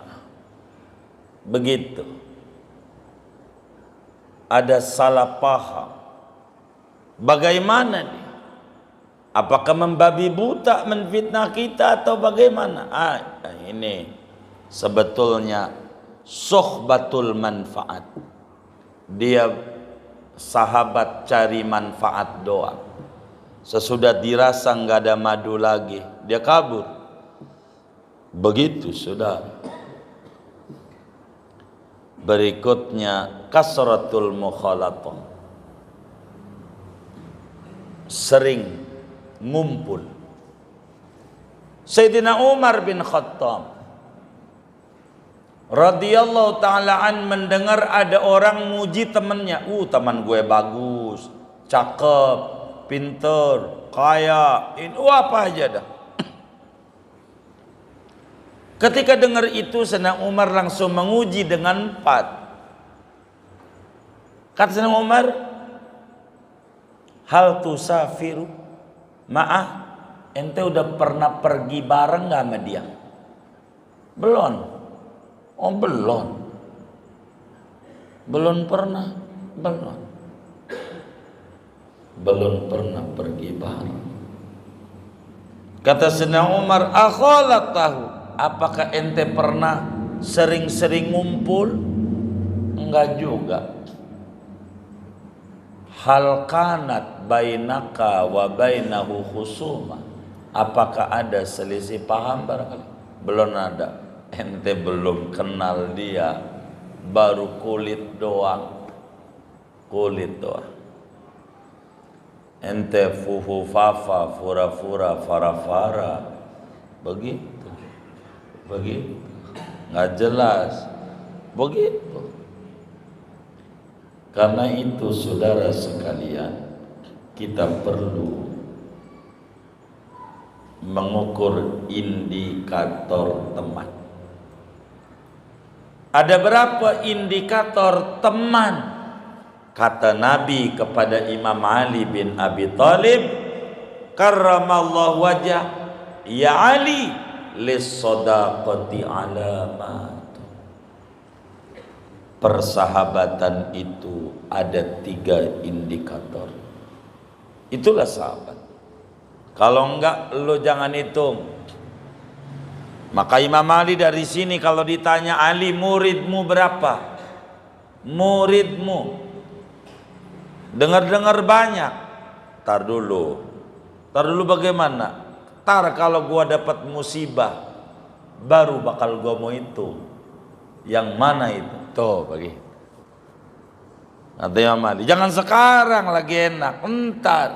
begitu ada salah paham, bagaimana dia? Apakah membabi buta menfitnah kita atau bagaimana? Ini sebetulnya sohbatul manfaat. Dia sahabat cari manfaat doang. Sesudah dirasa nggak ada madu lagi, dia kabur. Begitu saudara. Berikutnya kasratul mukhalatah, sering ngumpul. Sayyidina Umar bin Khattab radhiyallahu ta'ala an mendengar ada orang muji temannya. Teman gue bagus, cakep, pinter, kaya, apa aja dah. Ketika dengar itu, Sayyidina Umar langsung menguji dengan 4. Kata Sayyidina Umar, hal tusafiru ma'ah, ente udah pernah pergi bareng gak sama dia? Belum. Oh belum. Belum pernah. Belum pernah pergi bareng. Kata Sayyidina Umar, tahu, apakah ente pernah sering-sering ngumpul? Enggak juga. Hal kanat bainaka wa bainahu khusuma, apakah ada selisih paham barangkali? Belum ada. Ente belum kenal dia, baru kulit doang. kulit doang. Ente fufu fafa fura fura fara fara, begitu, nggak jelas, begitu. Karena itu saudara sekalian, kita perlu mengukur indikator teman. Ada berapa indikator teman? Kata Nabi kepada Imam Ali bin Abi Thalib, karramallahu wajah, ya Ali, lis-sadaqati alamat. Persahabatan itu ada 3 indikator. Itulah sahabat. Kalau enggak, lo jangan hitung. Maka Imam Ali dari sini kalau ditanya, Ali, muridmu berapa? Muridmu dengar-dengar banyak. Tar dulu bagaimana? Tar kalau gua dapat musibah, baru bakal gua mau itu. Yang mana itu? Tuh bagi. Kata Imam Ali, jangan sekarang lagi enak, entar.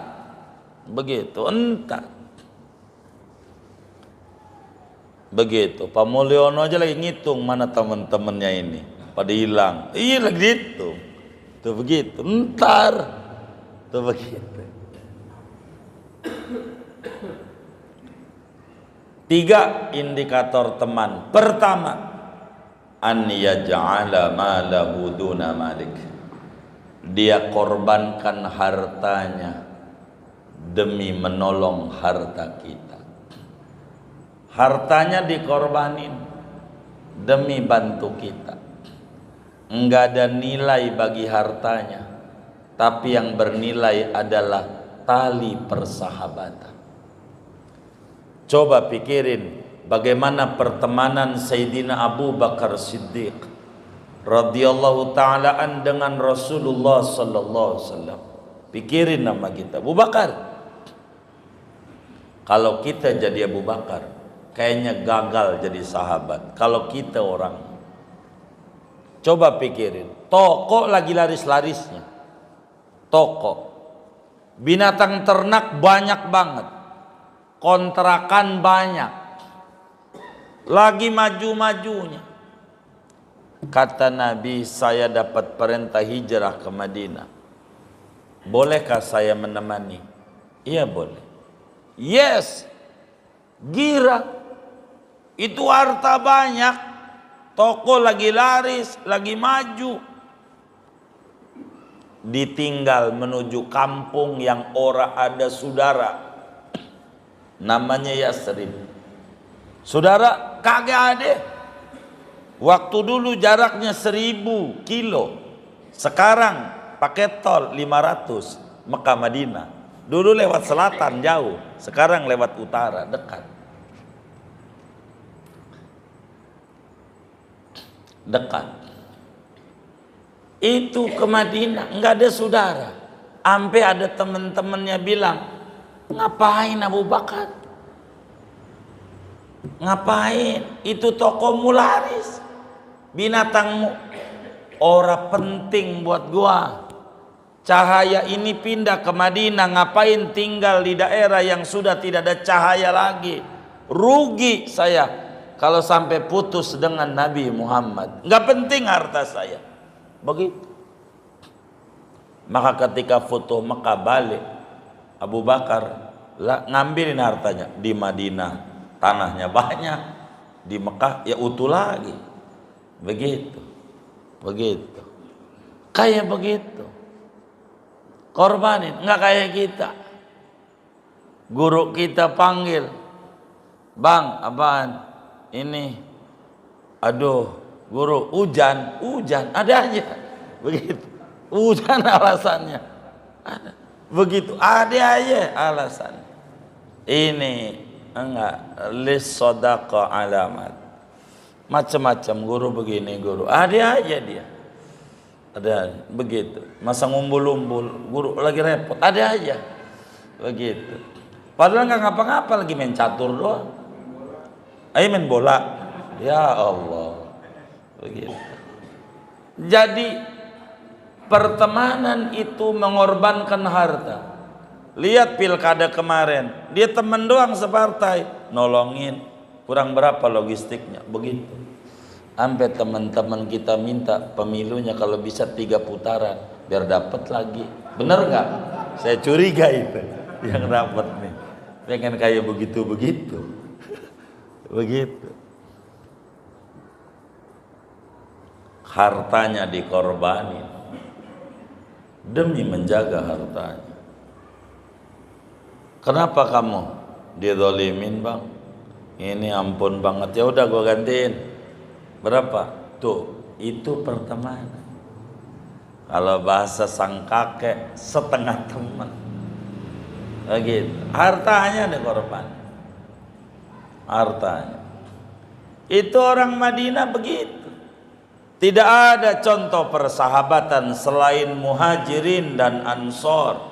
Begitu, entar. Begitu. Pak Mulyono aja lagi ngitung mana teman-temannya ini. Pada hilang. Iya lagi dihitung. Tuh begitu, entar. Tuh begitu. 3 indikator teman. Pertama, an yaj'ala malahu duna malik. Dia korbankan hartanya demi menolong harta kita. Hartanya dikorbanin demi bantu kita. Enggak ada nilai bagi hartanya, tapi yang bernilai adalah tali persahabatan. Coba pikirin bagaimana pertemanan Sayyidina Abu Bakar Siddiq radhiyallahu ta'alaan dengan Rasulullah sallallahu alaihi wasallam. Pikirin nama kita, Abu Bakar. Kalau kita jadi Abu Bakar, kayaknya gagal jadi sahabat. Kalau kita orang, coba pikirin, toko lagi laris-larisnya, toko, binatang ternak banyak banget, kontrakan banyak, lagi maju-majunya. Kata Nabi, saya dapat perintah hijrah ke Madinah. Bolehkah saya menemani? Iya boleh. Yes. Gira. Itu harta banyak. Toko lagi laris, lagi maju. Ditinggal menuju kampung yang ora ada saudara. Namanya Yasrib. Saudara kagak ada. Waktu dulu jaraknya 1000 kilo. Sekarang pakai tol 500 Mekah Madinah. Dulu lewat selatan jauh, sekarang lewat utara dekat. Dekat. Itu ke Madinah enggak ada saudara. Sampai ada teman-temannya bilang, "Ngapain Abu Bakar? Ngapain? Itu tokomu laris. Binatangmu ora penting buat gua. Cahaya ini pindah ke Madinah, ngapain tinggal di daerah yang sudah tidak ada cahaya lagi? Rugi saya kalau sampai putus dengan Nabi Muhammad. Nggak penting harta saya." Begitu. Maka ketika foto Mekah balik, Abu Bakar ngambilin hartanya. Di Madinah tanahnya banyak, di Mekah ya utuh lagi. Begitu. Begitu. Kayak begitu. Korbanin, nggak kayak kita. Guru kita panggil, "Bang, apaan? Ini, aduh, guru, hujan, ada aja." Begitu. Hujan alasannya. Ada. Begitu, ada aja alasan. Ini enggak lis-shadaqah alamat. Macam-macam guru begini, guru. Ada aja dia. Ada begitu. Masa ngumpul-umpul, guru lagi repot, ada aja. Begitu. Padahal nggak ngapa-ngapa, lagi main catur doang. Ayo main bola. Ya Allah. Begitu. Jadi Pertemanan itu mengorbankan harta. Lihat pilkada kemarin, dia temen doang separtai, nolongin, kurang berapa logistiknya, begitu. Sampai teman-teman kita minta pemilunya kalau bisa 3 putaran, biar dapat lagi. Bener nggak? Saya curiga itu yang dapat nih. Pengen kayak begitu-begitu. Begitu. Hartanya dikorbanin demi menjaga hartanya. Kenapa kamu didolimin bang? Ini ampun banget, ya udah gua gantiin. Berapa? Tuh, itu pertemanan. Kalau bahasa sang kakek, setengah teman. Begitu. Hartanya ada korban. Hartanya. Itu orang Madinah begitu. Tidak ada contoh persahabatan selain Muhajirin dan Ansor,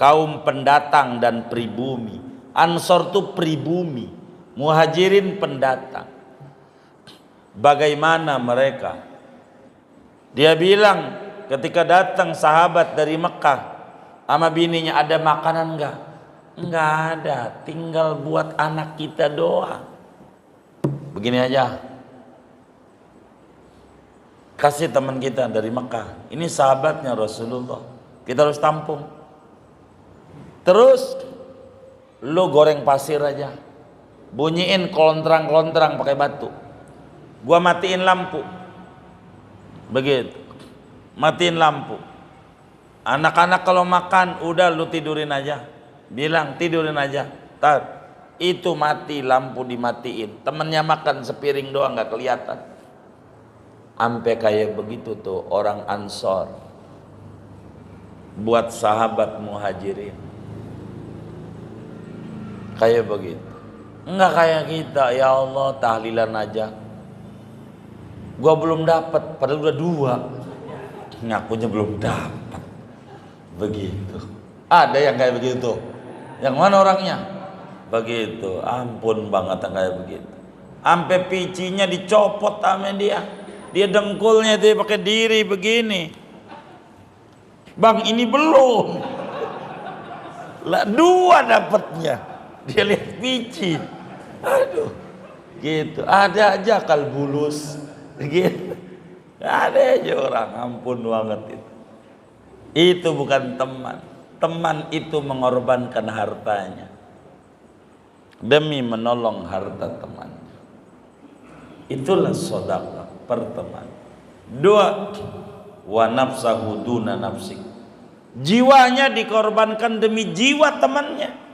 kaum pendatang dan pribumi. Ansor itu pribumi, Muhajirin pendatang. Bagaimana mereka? Dia bilang ketika datang sahabat dari Mekah sama bininya, ada makanan enggak? Enggak ada, tinggal buat anak kita doang. Begini aja, kasih teman kita dari Mekah, ini sahabatnya Rasulullah, kita harus tampung. Terus lo goreng pasir aja, bunyiin kelontrang-kelontrang pakai batu, gua matiin lampu. Begitu, matiin lampu. Anak-anak kalau makan udah lu tidurin aja, bilang tidurin aja. Tar, itu mati, lampu dimatiin. Temennya makan sepiring doang nggak kelihatan. Ampe kayak begitu tuh orang Ansor buat sahabat Muhajirin. Kayak begitu. Enggak kayak kita, ya Allah tahlilan aja. Gua belum dapat, padahal udah 2. Ngakunya belum dapat. Begitu. Ada yang kayak begitu. Yang mana orangnya? Begitu. Ampun banget yang kayak begitu. Sampai picinya dicopot sama dia. Dia dengkulnya dia pakai diri begini. Bang, ini belum. Lah 2 dapatnya. Dia lihat pici. Aduh. Gitu. Ada aja akal bulus. Gitu. Ada aja orang, ampun banget itu. Itu bukan teman. Teman itu mengorbankan hartanya demi menolong harta teman. Itulah sedekah pertemanan. 2, wa nafsahu duna nafsik. Jiwanya dikorbankan demi jiwa temannya.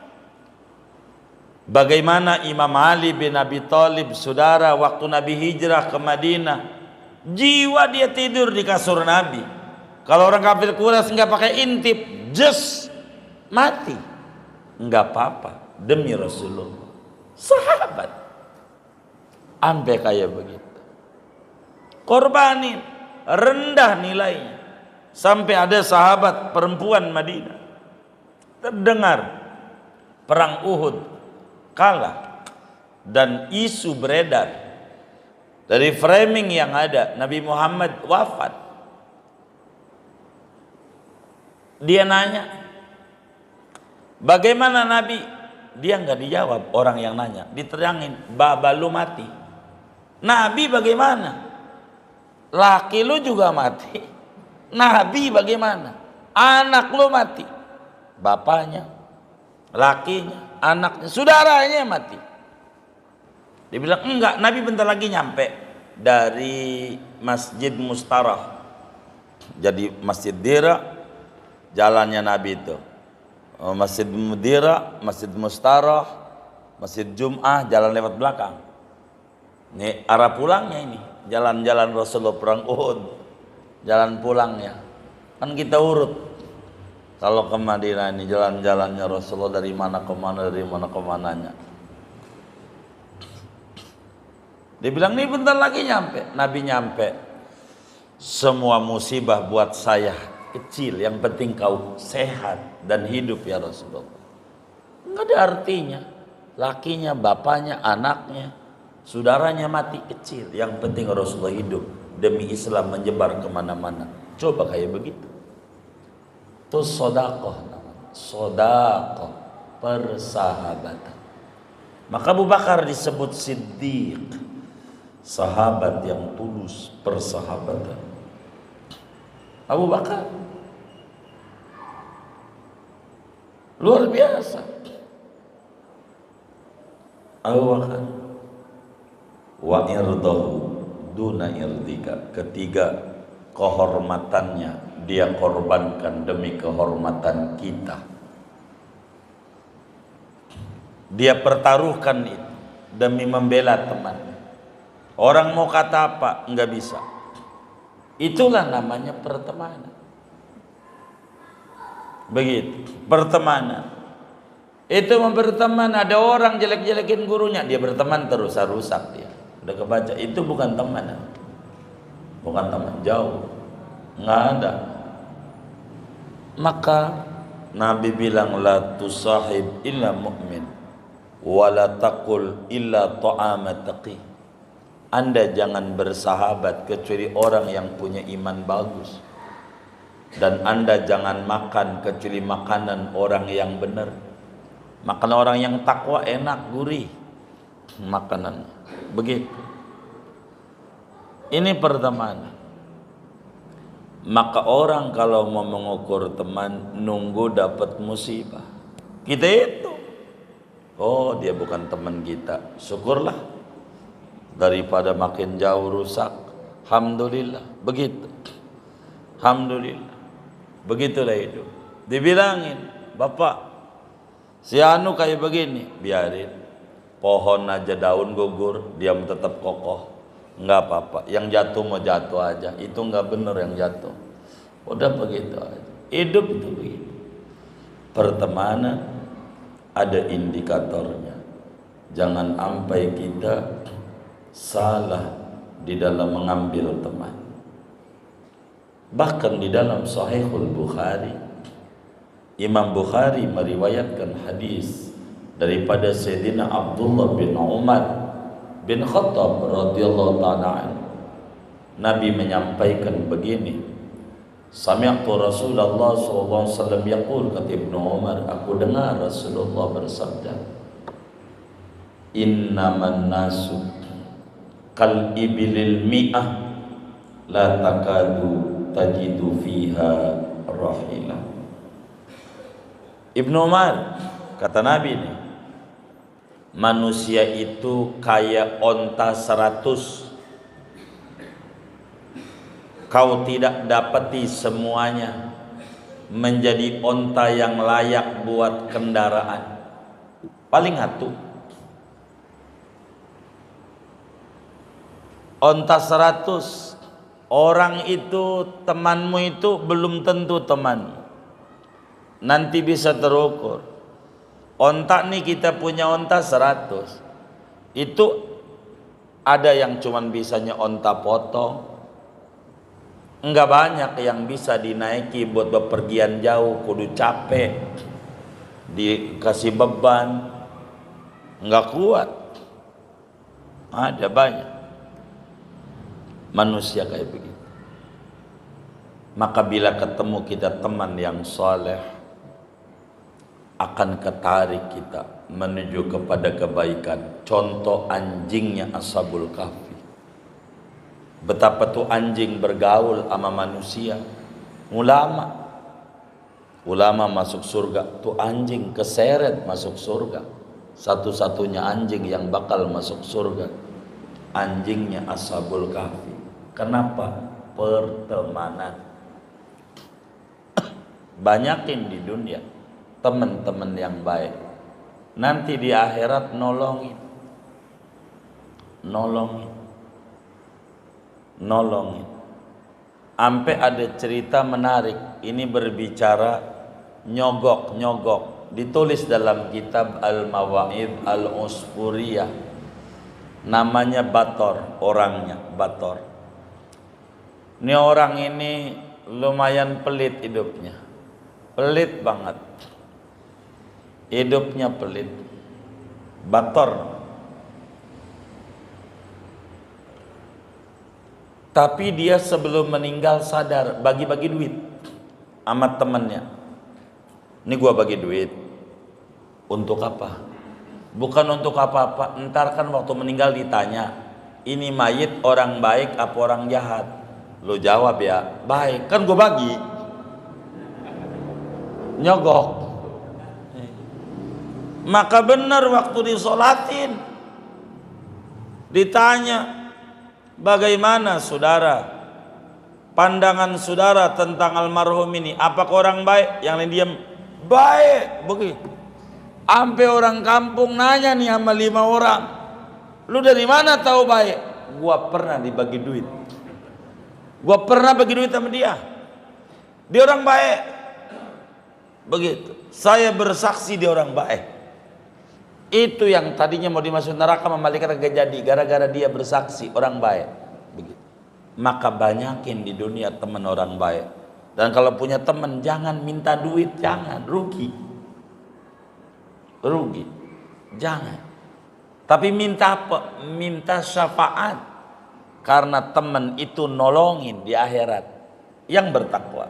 Bagaimana Imam Ali bin Abi Thalib, saudara, waktu Nabi hijrah ke Madinah, jiwa dia tidur di kasur Nabi. Kalau orang kafir Quraisy nggak pakai intip, just mati, nggak apa-apa demi Rasulullah. Sahabat, ampe kayak begitu, korbanin, rendah nilainya. Sampai ada sahabat perempuan Madinah terdengar perang Uhud kalah dan isu beredar dari framing yang ada, Nabi Muhammad wafat. Dia nanya, bagaimana Nabi? Dia nggak dijawab orang yang nanya, diterangin, baba lu mati. Nabi bagaimana? Laki lu juga mati. Nabi bagaimana? Anak lu mati. Bapaknya, lakinya, anaknya, saudaranya mati. Dia bilang enggak, Nabi bentar lagi nyampe dari Masjid Mustarah. Jadi Masjid Dira, jalannya Nabi itu. Masjid Mudira, Masjid Mustarah, Masjid Jum'ah, jalan lewat belakang. Ini arah pulangnya ini, jalan-jalan Rasulullah perang Uhud, jalan pulangnya. Kan kita urut. Kalau ke Madinah ini jalan-jalannya Rasulullah dari mana ke mana, dari mana ke mananya. Dia bilang ini bentar lagi nyampe. Nabi nyampe. Semua musibah buat saya kecil, yang penting kau sehat dan hidup ya Rasulullah. Enggak ada artinya. Lakinya, bapaknya, anaknya, saudaranya mati kecil. Yang penting Rasulullah hidup demi Islam menyebar kemana-mana. Coba kayak begitu. Itu sodakoh namanya. Sodakoh, persahabatan. Maka Abu Bakar disebut Siddiq, sahabat yang tulus persahabatan. Abu Bakar luar biasa. Abu Bakar wa irdahu duna irdika. Ketiga, kehormatannya dia korbankan demi kehormatan kita. Dia pertaruhkan itu demi membela teman. Orang mau kata apa, enggak bisa. Itulah namanya pertemanan. Begitu, pertemanan. Itu berteman, ada orang jelek-jelekin gurunya, dia berteman terus, rusak dia. Udah kebaca, itu bukan teman. Bukan teman, jauh. Enggak ada. Maka Nabi bilang la tusahib illa mu'min wala taqul illa ta'ama taqi. Anda jangan bersahabat kecuali orang yang punya iman bagus, dan Anda jangan makan kecuali makanan orang yang benar. Makan orang yang takwa enak, gurih makanan. Begitu. Ini pertemanan. Maka orang kalau mau mengukur teman, nunggu dapat musibah. Kita itu, oh dia bukan teman kita, syukurlah. Daripada makin jauh rusak, alhamdulillah. Begitu, alhamdulillah. Begitulah itu. Dibilangin, bapak, si anu kayak begini, biarin. Pohon aja daun gugur, dia tetap kokoh. Enggak apa-apa, yang jatuh mau jatuh aja. Itu enggak benar yang jatuh. Udah begitu aja. Hidup itu begitu. Pertemanan ada indikatornya. Jangan sampai kita salah di dalam mengambil teman. Bahkan di dalam Sahihul Bukhari, Imam Bukhari meriwayatkan hadis daripada Sayyidina Abdullah bin Umar bin Khattab radhiyallahu ta'ala anhu. Nabi menyampaikan begini, sami'tu Rasulullah sallallahu alaihi wasallam yaqul, kata Ibnu Umar, aku dengar Rasulullah bersabda, innaman nasu kal ibilil mi'ah la takadu tajidu fiha rahila. Ibnu Umar kata Nabi ini, manusia itu kayak onta 100. Kau tidak dapati semuanya menjadi onta yang layak buat kendaraan. Paling satu. Onta 100. Orang itu, temanmu itu belum tentu temanmu. Nanti bisa terukur. Onta nih, kita punya onta 100. Itu ada yang cuman bisanya onta potong. Enggak banyak yang bisa dinaiki buat bepergian jauh, kudu capek, dikasih beban, enggak kuat. Ada banyak manusia kayak begitu. Maka bila ketemu kita teman yang soleh, akan ketarik kita menuju kepada kebaikan. Contoh anjingnya Ashabul Kahfi. Betapa tuh anjing bergaul sama manusia. Ulama masuk surga, tuh anjing keseret masuk surga. Satu-satunya anjing yang bakal masuk surga, anjingnya Ashabul Kahfi. Kenapa? Pertemanan. Banyakin di dunia teman-teman yang baik. Nanti di akhirat nolongin. Sampai ada cerita menarik. Ini berbicara nyogok. Ditulis dalam kitab Al-Mawa'id Al-Usfuriyah. Namanya Bator, orangnya Bator. Ini orang ini lumayan pelit hidupnya. Pelit banget. Hidupnya pelit. Bator. Tapi dia sebelum meninggal sadar, bagi-bagi duit sama temannya. Ini gua bagi duit. Untuk apa? Bukan untuk apa-apa. Ntar kan waktu meninggal ditanya, ini mayit orang baik apa orang jahat? Lu jawab ya, baik. Kan gua bagi. Nyogok. Maka benar waktu disolatin ditanya, bagaimana saudara, pandangan saudara tentang almarhum ini? Apakah orang baik? Yang lain diam. Baik, begitu. Sampai orang kampung nanya nih sama 5 orang, lu dari mana tahu baik? Gua pernah dibagi duit. Gua pernah bagi duit sama dia. Dia orang baik. Begitu. Saya bersaksi dia orang baik. Itu yang tadinya mau dimasuk neraka sama malaikat gak jadi gara-gara dia bersaksi orang baik. Begitu. Maka banyakin di dunia teman orang baik. Dan kalau punya teman jangan minta duit, jangan, rugi. Rugi. Jangan. Tapi minta apa? Minta syafaat. Karena teman itu nolongin di akhirat yang bertakwa.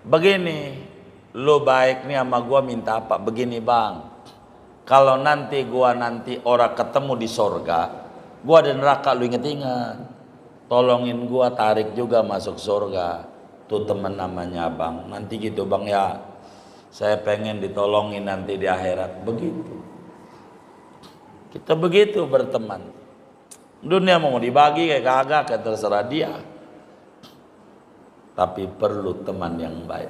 Begini, lo baik nih sama gua minta apa? Begini bang, kalau nanti gua orang ketemu di sorga, gua ada neraka, lu inget-inget, tolongin gua tarik juga masuk sorga. Tuh temen namanya bang, nanti gitu bang ya, saya pengen ditolongin nanti di akhirat. Begitu. Kita begitu berteman. Dunia mau dibagi kayak kagak, kayak terserah dia. Tapi perlu teman yang baik.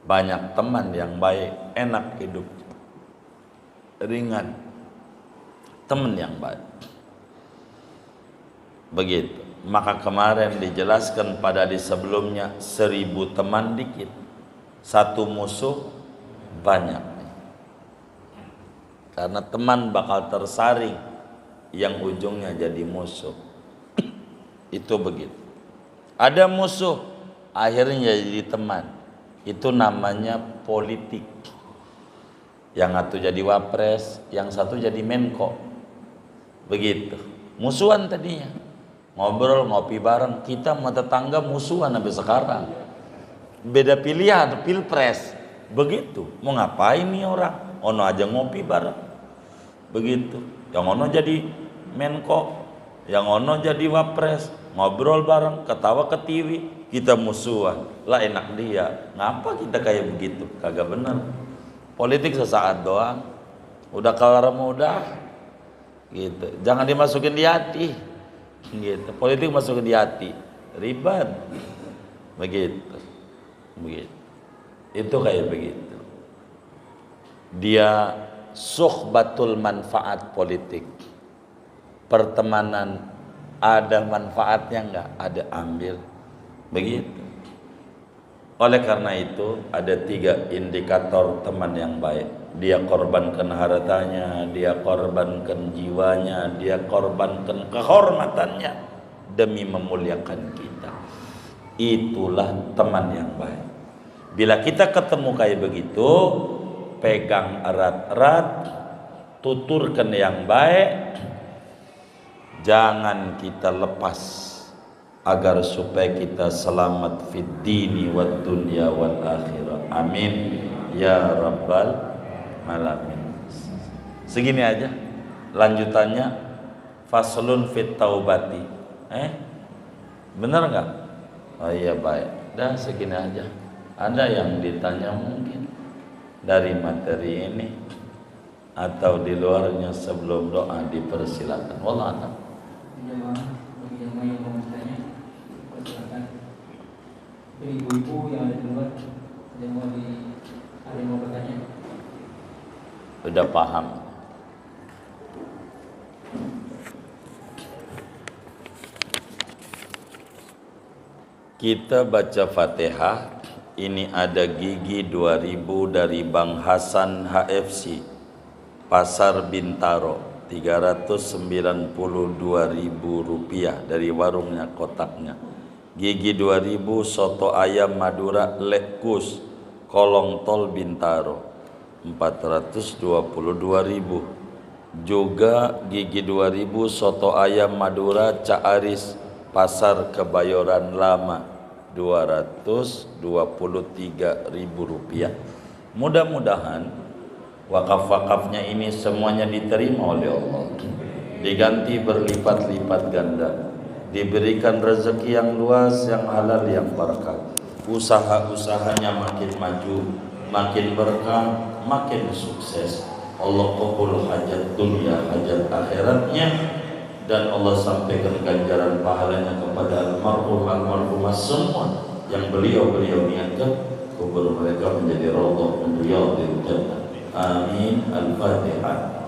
Banyak teman yang baik, enak hidup, ringan. Teman yang baik. Begitu. Maka kemarin dijelaskan pada di sebelumnya, 1000 teman dikit, 1 musuh banyak. Karena teman bakal tersaring yang ujungnya jadi musuh. Itu begitu. Ada musuh akhirnya jadi teman. Itu namanya politik. Yang satu jadi wapres, yang satu jadi menko. Begitu. Musuhan tadinya. Ngobrol, ngopi bareng. Kita sama tetangga musuhan sampai sekarang. Beda pilihan, pilpres. Begitu. Mau ngapain nih orang? Ono aja ngopi bareng. Begitu. Yang ono jadi menko, yang ono jadi wapres. Ngobrol bareng, ketawa ke TV, kita musuhan. Lah enak dia. Ngapa kita kayak begitu? Kagak bener. Politik sesaat doang. Udah kelar mudah. Gitu. Jangan dimasukin di hati. Gitu. Politik masukin di hati. Ribet. Begitu. Begitu. Itu kayak begitu. Dia suhbatul manfaat politik. Pertemanan ada manfaatnya enggak? Ada, ambil. Begitu. Oleh karena itu ada 3 indikator teman yang baik. Dia korbankan hartanya, dia korbankan jiwanya, dia korbankan kehormatannya demi memuliakan kita. Itulah teman yang baik. Bila kita ketemu kayak begitu, pegang erat-erat, tuturkan yang baik. Jangan kita lepas agar supaya kita selamat fid dini wad dunya wal akhirah. Amin ya rabbal alamin. Segini aja. Lanjutannya faslun fit taubati. Benar enggak? Oh iya baik. Dah segini aja. Ada yang ditanya mungkin dari materi ini atau di luarnya sebelum doa dipersilakan. Wallahu a'lam. Bagi jemaah yang mau bertanya, silakan. Ibu-ibu yang ada di luar, ada yang mau bertanya? Sudah paham. Kita baca Fatihah. Ini ada gigi 2000 dari Bang Hasan HFC, Pasar Bintaro. 392.000 rupiah dari warungnya, kotaknya. Gigi 2000 soto ayam Madura Lekus, Kolong Tol Bintaro. 422.000. juga Gigi 2000 soto ayam Madura Cak Aris Pasar Kebayoran Lama Rp223.000. Mudah-mudahan wakaf-wakafnya ini semuanya diterima oleh Allah, diganti berlipat-lipat ganda, diberikan rezeki yang luas, yang halal, yang berkah, usaha-usahanya makin maju, makin berkah, makin sukses. Allah qabul hajat dunia, hajat akhiratnya, dan Allah sampaikan ganjaran pahalanya kepada almarhumah semua yang beliau niatkan kubur mereka menjadi raudhah min riyadil jannah. Amin. Al-Fatihah.